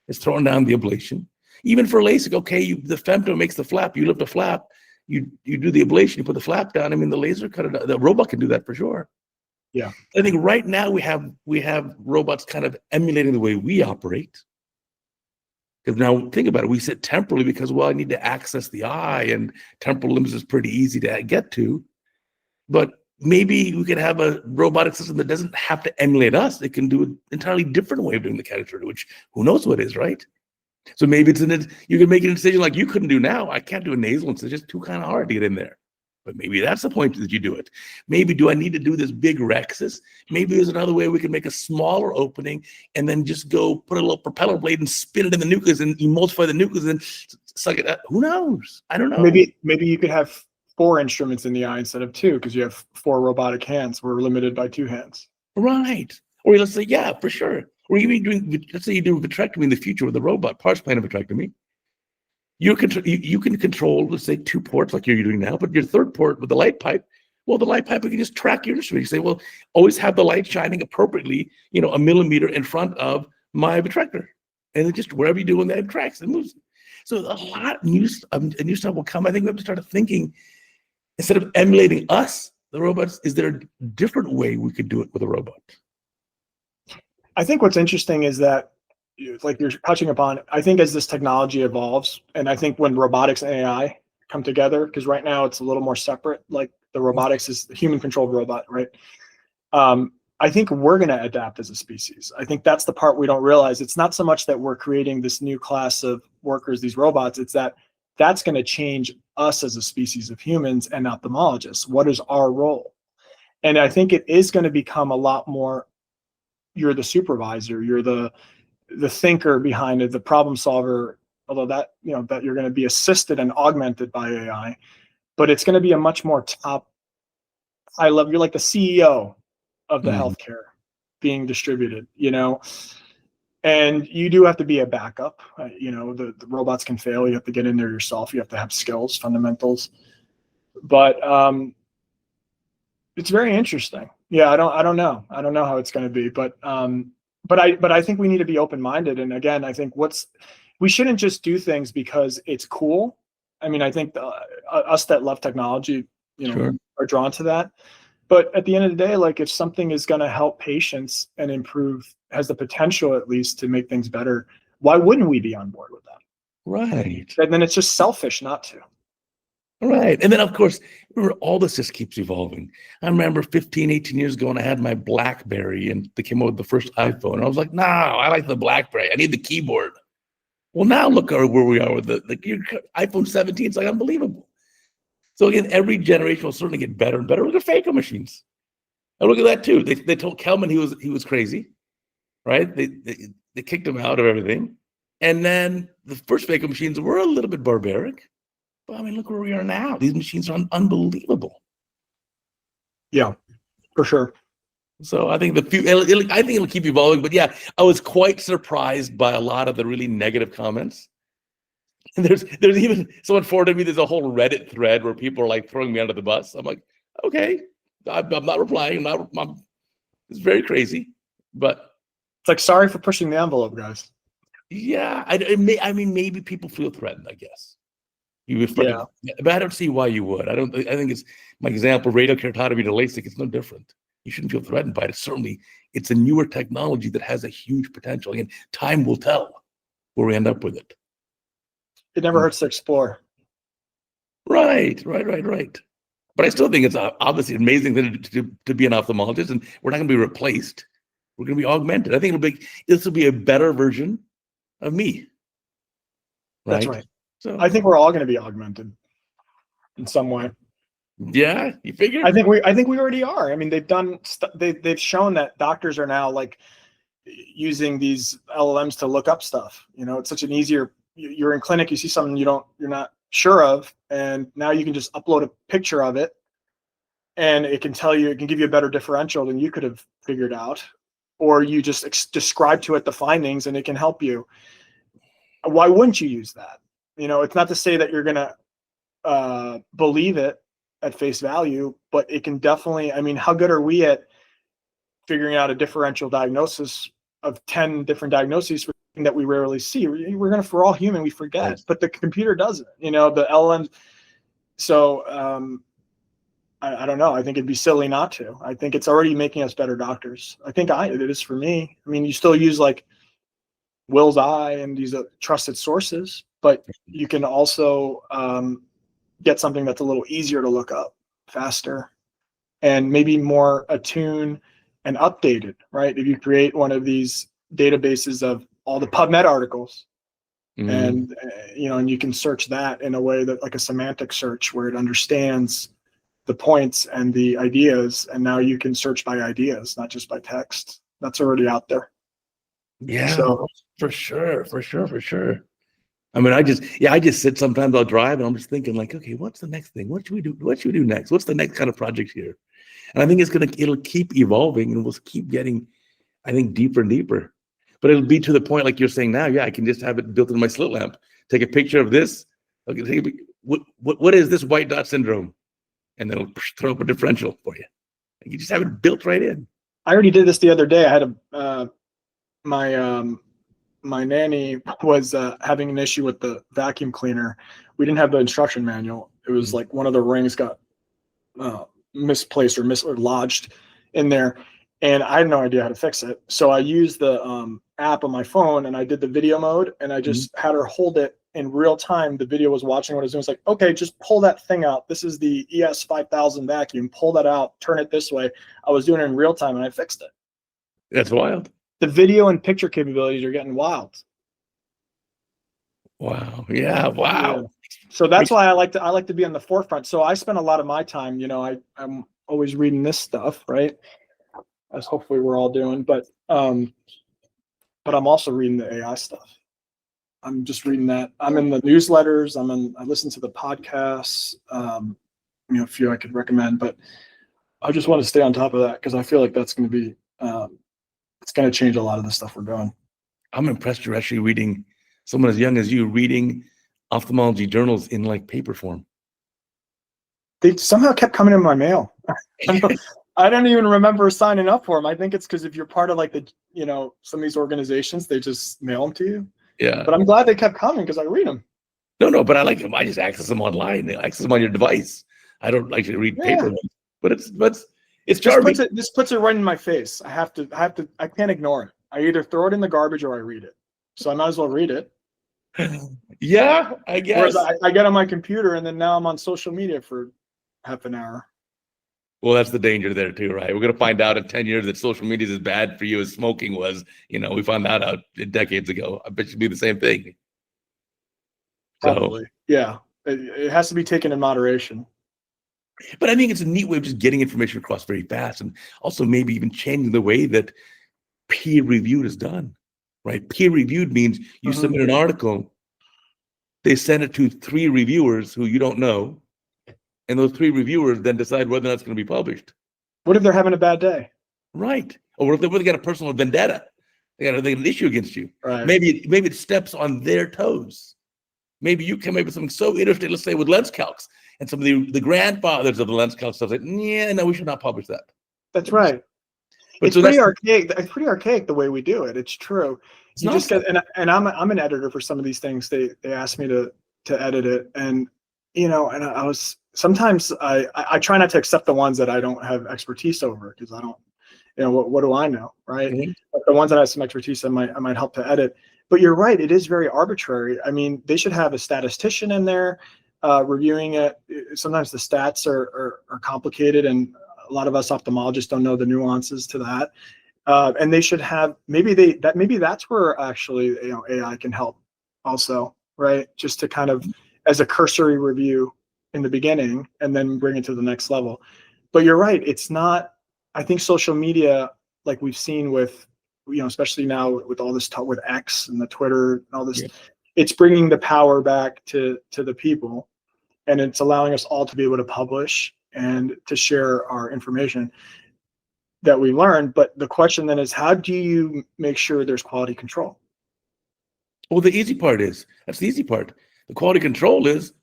It's throwing down the ablation. Even for LASIK, okay, the femto makes the flap. You lift a flap. You do the ablation. You put the flap down. I mean, the laser cut it. The robot can do that for sure. Yeah. I think right now we have robots kind of emulating the way we operate. Because now think about it, we sit temporally because, well, I need to access the eye, and temporal limbs is pretty easy to get to. But maybe we could have a robotic system that doesn't have to emulate us. It can do an entirely different way of doing the cataract surgery, which who knows what is, right? So maybe you can make an incision like you couldn't do now. I can't do a nasal incision. It's too kind of hard to get in there. But maybe that's the point that you do it. Maybe do I need to do this big rhexis? Maybe there's another way we can make a smaller opening and then just go put a little propeller blade and spin it in the nucleus and emulsify the nucleus and suck it out. Who knows? I don't know. Maybe you could have 4 instruments in the eye instead of 2 because you have 4 robotic hands. We're limited by 2 hands. Right. Or let's say, yeah, for sure. Or even let's say you do vitrectomy in the future with a robot, parts plan of vitrectomy. You can control, let's say, 2 ports like you're doing now, but your third port with the light pipe, well, the light pipe, we can just track your instrument. You say, well, always have the light shining appropriately, a millimeter in front of my vitrector. And then just wherever you do, when that tracks, it moves. So a lot of new stuff will come. I think we have to start thinking, instead of emulating us, the robots, is there a different way we could do it with a robot? I think what's interesting is that, like you're touching upon, I think as this technology evolves, and I think when robotics and AI come together, because right now it's a little more separate, like the robotics is the human controlled robot, right? I think we're going to adapt as a species. I think that's the part we don't realize. It's not so much that we're creating this new class of workers, these robots, it's that's going to change us as a species of humans and ophthalmologists. What is our role? And I think it is going to become a lot more, you're the supervisor, you're the thinker behind it, the problem solver, although that you're going to be assisted and augmented by AI, but it's going to be a much more high level. You're like the CEO of the healthcare being distributed, and you do have to be a backup. The robots can fail. You have to get in there yourself. You have to have skills, fundamentals, but it's very interesting. Yeah. I don't know how it's going to be, but I think we need to be open-minded. And again, I think we shouldn't just do things because it's cool. I mean, I think us that love technology, Sure, are drawn to that. But at the end of the day, like if something is going to help patients and improve, has the potential at least to make things better, why wouldn't we be on board with that? right. And then it's just selfish not to. Right. And then, of course, all this just keeps evolving. I remember 15, 18 years ago when I had my BlackBerry and they came out with the first iPhone. And I was like, no, I like the BlackBerry. I need the keyboard. Well, now look where we are with the iPhone 17. It's like unbelievable. So again, every generation will certainly get better and better. Look at phaco machines. And look at that too. They told Kelman he was crazy, right? They kicked him out of everything. And then the first phaco machines were a little bit barbaric. But I mean, look where we are now. These machines are unbelievable. Yeah, for sure. So I think it'll keep evolving. But yeah, I was quite surprised by a lot of the really negative comments. And there's even someone forwarded me. There's a whole Reddit thread where people are like throwing me under the bus. I'm like, okay, I'm not replying. It's very crazy, but it's like, sorry for pushing the envelope, guys. Yeah, I mean, maybe people feel threatened, I guess. You would Yeah. but I don't see why you would. I think it's my example, radial keratotomy to LASIK. It's no different. You shouldn't feel threatened by it. It's a newer technology that has a huge potential. And time will tell where we end up with it. It never hurts to explore. Right. But I still think it's obviously amazing to be an ophthalmologist, and we're not going to be replaced. We're going to be augmented. I think this will be a better version of me. Right? That's right. So I think we're all going to be augmented in some way. Yeah, you figure? I think we already are. I mean, they've shown that doctors are now like using these LLMs to look up stuff. You know, it's such an easier. You're in clinic, you see something you're not sure of, and now you can just upload a picture of it, and it can give you a better differential than you could have figured out, or you just describe to it the findings, and it can help you. Why wouldn't you use that? You know, it's not to say that you're gonna believe it at face value, but it can definitely. I mean, how good are we at figuring out a differential diagnosis of 10 different diagnoses for that we rarely see? We're all human, we forget, right. But the computer doesn't. You know, the LLM. So I don't know. I think it'd be silly not to. I think it's already making us better doctors. I think it is for me. I mean, you still use like Will's Eye and these trusted sources, but you can also get something that's a little easier to look up, faster, and maybe more attuned and updated, right? If you create one of these databases of all the PubMed articles, and and you can search that in a way that like a semantic search where it understands the points and the ideas, and now you can search by ideas, not just by text. That's already out there. Yeah, so, for sure. I mean, I just sit sometimes, I'll drive and I'm just thinking like, okay, what's the next thing? What should we do? What should we do next? What's the next kind of project here? And I think it'll keep evolving, and we'll keep getting, I think, deeper and deeper. But it'll be to the point, like you're saying now, yeah, I can just have it built in my slit lamp. Take a picture of this. Okay, what is this white dot syndrome? And then it'll throw up a differential for you. You just have it built right in. I already did this the other day. I had my nanny was having an issue with the vacuum cleaner. We didn't have the instruction manual. It was like one of the rings got misplaced or lodged in there, and I had no idea how to fix it. So I used the app on my phone, and I did the video mode, and I just had her hold it in real time. The video was watching what I was doing. It's like, okay, just pull that thing out. This is the ES 5000 vacuum. Pull that out, turn it this way. I was doing it in real time, and I fixed it. That's wild. The video and picture capabilities are getting wild. Wow. Yeah. Wow. Yeah. So that's why I like to be on the forefront. So I spend a lot of my time, I'm always reading this stuff, right? As hopefully we're all doing, but I'm also reading the AI stuff. I'm just reading that. I'm in the newsletters. I listen to the podcasts, a few I could recommend, but I just want to stay on top of that because I feel like that's going to be, it's going to change a lot of the stuff we're doing. I'm impressed you're actually reading, someone as young as you reading ophthalmology journals in like paper form. They somehow kept coming in my mail. I don't even remember signing up for them. I think it's because if you're part of like some of these organizations, they just mail them to you. Yeah. But I'm glad they kept coming because I read them. No, but I like them. I just access them online. I access them on your device. I don't like to read paper ones, but it's charming. This puts it right in my face. I can't ignore it. I either throw it in the garbage or I read it. So I might as well read it. Yeah, I guess. Whereas I get on my computer and then now I'm on social media for half an hour. Well, that's the danger there too, right? We're going to find out in 10 years that social media is as bad for you as smoking was. We found that out decades ago. I bet you'd do the same thing. Probably. So, yeah. It has to be taken in moderation. But I think it's a neat way of just getting information across very fast, and also maybe even changing the way that peer-reviewed is done, right? Peer-reviewed means you submit an article, they send it to 3 reviewers who you don't know, and those 3 reviewers then decide whether or not it's going to be published. What if they're having a bad day? Right. Or what if they got a personal vendetta? They got an issue against you. Right. Maybe it steps on their toes. Maybe you come up with something so interesting, let's say with lens calcs, and some of the grandfathers of the lens calc stuff like, yeah, no, we should not publish that. That's right. It's pretty archaic. It's pretty archaic the way we do it. It's true. You just get, and I'm an editor for some of these things. They asked me to edit it, and and I was sometimes I try not to accept the ones that I don't have expertise over, because I don't, what do I know, right? Mhm. But the ones that I have some expertise, I might help to edit. But you're right, it is very arbitrary. I mean, they should have a statistician in there reviewing it. Sometimes the stats are complicated, and a lot of us ophthalmologists don't know the nuances to that. And they should have, maybe that's where actually AI can help also, right? Just to kind of, as a cursory review in the beginning, and then bring it to the next level. But you're right, it's not. I think social media, like we've seen with, especially now with all this talk with X and the Twitter and all this, Yeah. it's bringing the power back to the people, and it's allowing us all to be able to publish and to share our information that we learned. But the question then is, how do you make sure there's quality control? Well, the easy part is, that's the easy part. The quality control is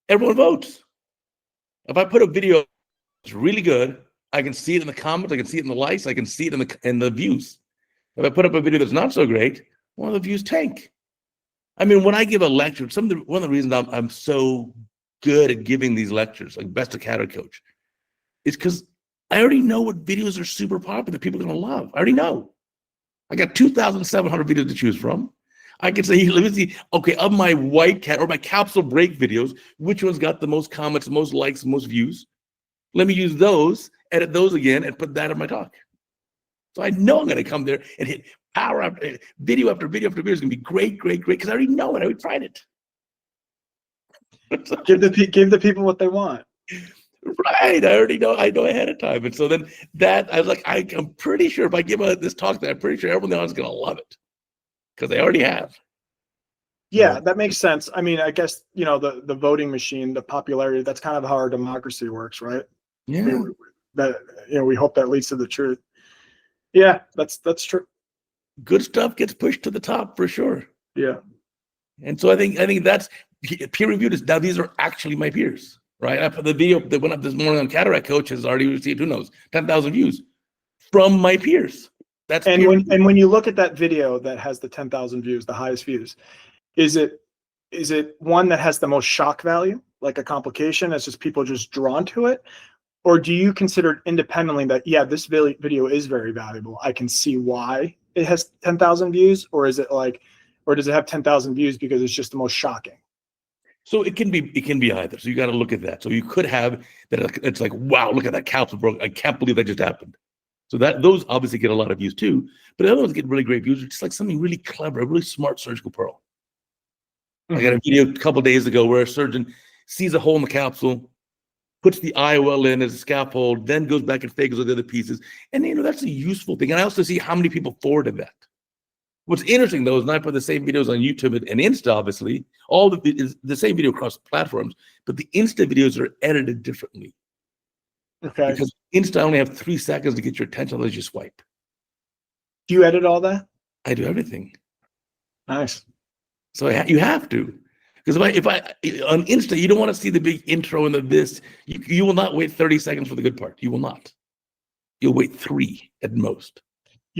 everyone votes. If I put a video that's really good, I can see it in the comments, I can see it in the likes, I can see it in the views. If I put up a video that's not so great, well, the views tank. I mean, when I give a lecture, one of the reasons I'm so good at giving these lectures, like Best of CataractCoach, is because I already know what videos are super popular, people are going to love. I already know. I got 2,700 videos to choose from. I can say, let me see, okay, of my white cat or my capsule break videos, which one's got the most comments, most likes, most views? Let me use those, edit those again, and put that in my talk. So I know I'm going to come there and hit power after video after video after video. It's going to be great, great, great, because I already know it. I already tried it. Give the people what they want. Right. I already know. I know ahead of time. And so then that, I was like, I'm pretty sure if I give this talk, I'm pretty sure everyone else is going to love it, because they already have. Yeah, that makes sense. I mean, I guess, the voting machine, the popularity, that's kind of how our democracy works, right? Yeah. We hope that leads to the truth. Yeah, that's true. Good stuff gets pushed to the top for sure. Yeah. And so I think that's peer reviewed. Now these are actually my peers, right? I put the video that went up this morning on CataractCoach has already received, who knows, 10,000 views from my peers. That's And when you look at that video that has the 10,000 views, the highest views, is it one that has the most shock value, like a complication that's just people just drawn to it? Or do you consider independently that, yeah, this video is very valuable, I can see why it has 10,000 views? Or is it like, or does it have 10,000 views because it's just the most shocking? So it can be either. So you got to look at that. So you could have that. It's like, wow, look at that capsule broke. I can't believe that just happened. So those obviously get a lot of views too. But the other ones get really great views. It's just like something really clever, a really smart surgical pearl. I got a video a couple of days ago where a surgeon sees a hole in the capsule, puts the IOL in as a scaffold, then goes back and figures with the other pieces. And that's a useful thing. And I also see how many people forwarded that. What's interesting though is I put the same videos on YouTube and Insta, obviously, all is the same video across platforms, but the Insta videos are edited differently. Okay. Because Insta only have 3 seconds to get your attention, otherwise you swipe. Do you edit all that? I do everything. Nice. So you have to. Because if I on Insta, you don't want to see the big intro and this. You will not wait 30 seconds for the good part. You will not. You'll wait 3 at most.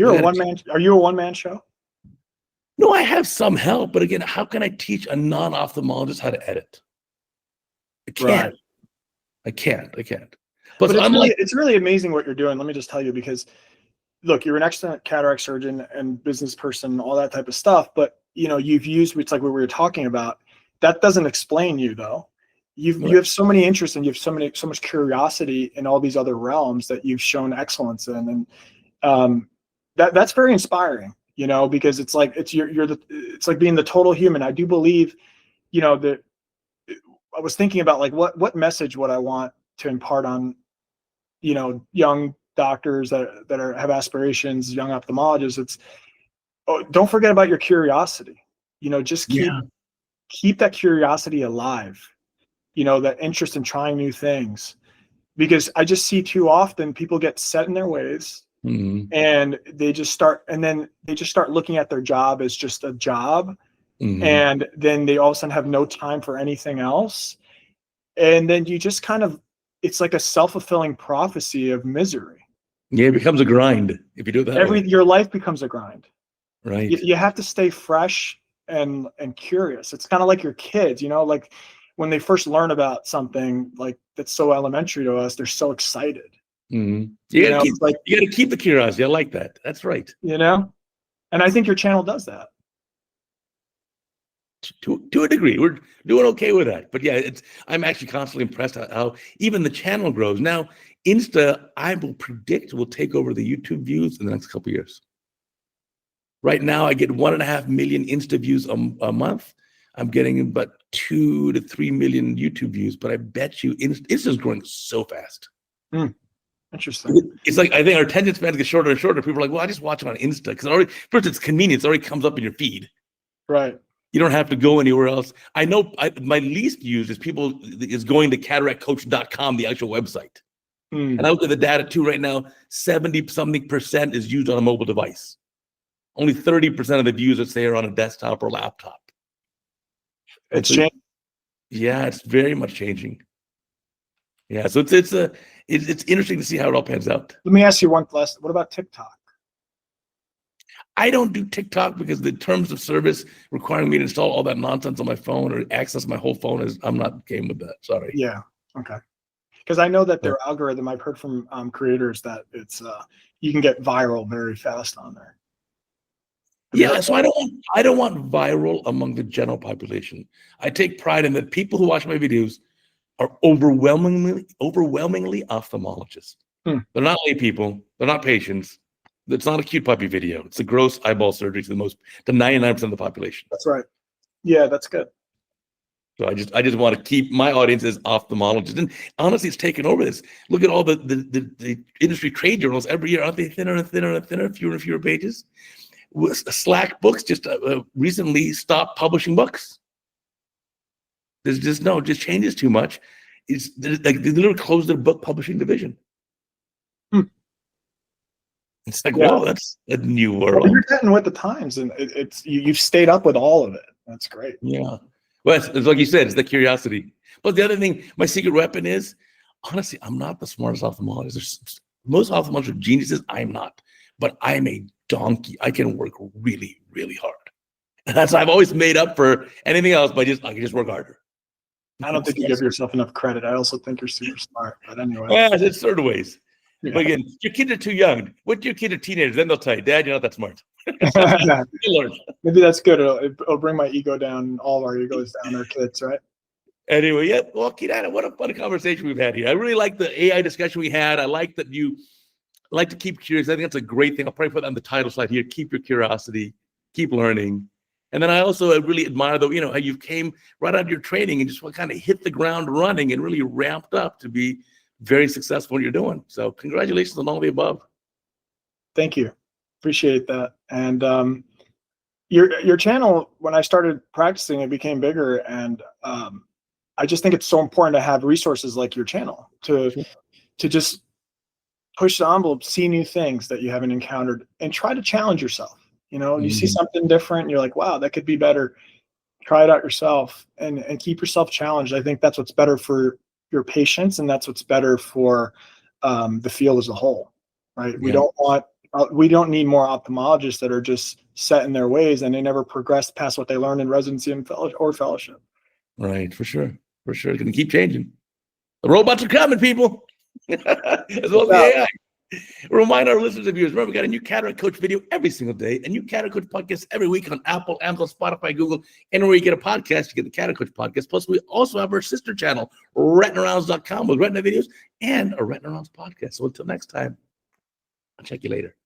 Are you a one-man show? No, I have some help, but again, how can I teach a non-ophthalmologist how to edit? I can't. Right. I can't. But it's really amazing what you're doing. Let me just tell you, because look, you're an excellent cataract surgeon and business person, all that type of stuff. But you've used, it's like what we were talking about. That doesn't explain you though. You have so many interests, and you have so much curiosity in all these other realms that you've shown excellence in, and that's very inspiring. Because it's like it's like being the total human. I do believe, that I was thinking about like what message would I want to impart on, young doctors that have aspirations, young ophthalmologists. It's don't forget about your curiosity. Just keep that curiosity alive. That interest in trying new things, because I just see too often people get set in their ways. Mm-hmm. And they just start looking at their job as just a job. Mm-hmm. And then they all of a sudden have no time for anything else. And then you just it's like a self-fulfilling prophecy of misery. Yeah, it becomes a grind if you do it that way. Your life becomes a grind. Right. You have to stay fresh and curious. It's kind of like your kids, like when they first learn about something like that's so elementary to us, they're so excited. Mm-hmm. You know, like, you got to keep the curiosity. I like that. That's right. you know, and I think your channel does that. To a degree, we're doing okay with that. But yeah, I'm actually constantly impressed how even the channel grows. Now, Insta, I will predict, will take over the YouTube views in the next couple of years. Right now, I get 1.5 million Insta views a month. I'm getting about 2 to 3 million YouTube views. But I bet you Insta's growing so fast. Interesting. It's like, I think our attention spans get shorter and shorter. People are like, well, I just watch it on Insta because first it's convenient. It already comes up in your feed. Right. You don't have to go anywhere else. I know my least used is going to CataractCoach.com, the actual website. And I look at the data too right now, 70-something% is used on a mobile device. Only 30% of the views, let's say, are on a desktop or laptop. It's changing. Yeah, it's very much changing. Yeah, so it's interesting to see how it all pans out. Let me ask you one last. What about TikTok? I don't do TikTok because the terms of service requiring me to install all that nonsense on my phone or access my whole phone I'm not game with that. Sorry. Yeah. Okay. Because I know that their algorithm, I've heard from creators that it's you can get viral very fast on there. Yeah, so I don't want viral among the general population. I take pride in that people who watch my videos are overwhelmingly ophthalmologists. They're not lay people. They're not patients. It's not a cute puppy video. It's a gross eyeball surgery to 99% of the population. That's right. Yeah, that's good. So I just want to keep my audience as ophthalmologists. And honestly, it's taken over this. Look at all the industry trade journals every year. Aren't they thinner and thinner and thinner, fewer and fewer pages? Slack Books just recently stopped publishing books. There's just changes too much. It's like they literally closed their book publishing division. It's like, whoa, that's a new world. Well, you're getting with the times, and you've stayed up with all of it. That's great. Yeah. Well, it's like you said, it's the curiosity. But the other thing, my secret weapon is, honestly, I'm not the smartest ophthalmologist. Most ophthalmologists are geniuses. I'm not. But I'm a donkey. I can work really, really hard. And that's I've always made up for anything else by I can just work harder. I don't think you give yourself enough credit. I also think you're super smart. But anyway. Yeah, in certain ways. Yeah. But again, your kids are too young. What your kids are teenagers, then they'll tell you, Dad, you're not that smart. Maybe that's good. It'll bring my ego down, all of our egos down, our kids, right? Anyway, yeah. Well, Keith, what a fun conversation we've had here. I really like the AI discussion we had. I like that you like to keep curious. I think that's a great thing. I'll probably put that on the title slide here. Keep your curiosity, keep learning. And then I really admire how you came right out of your training and just kind of hit the ground running and really ramped up to be very successful in what you're doing. So congratulations on all the above. Thank you. Appreciate that. And your channel, when I started practicing, it became bigger. And I just think it's so important to have resources like your channel to just push the envelope, see new things that you haven't encountered, and try to challenge yourself. You see something different, and you're like, wow, that could be better. Try it out yourself and keep yourself challenged. I think that's what's better for your patients, and that's what's better for the field as a whole, right? Yeah. We don't need more ophthalmologists that are just set in their ways and they never progress past what they learned in residency and fellowship. Right, for sure. It's going to keep changing. The robots are coming, people. As well as the AI. Remind our listeners and viewers, remember, we got a new Cataract Coach video every single day, a new Cataract Coach podcast every week on Apple, Amazon, Spotify, Google. Anywhere you get a podcast, you get the Cataract Coach podcast. Plus, we also have our sister channel, retinarounds.com, with retina videos and a Retina Rounds podcast. So until next time, I'll check you later.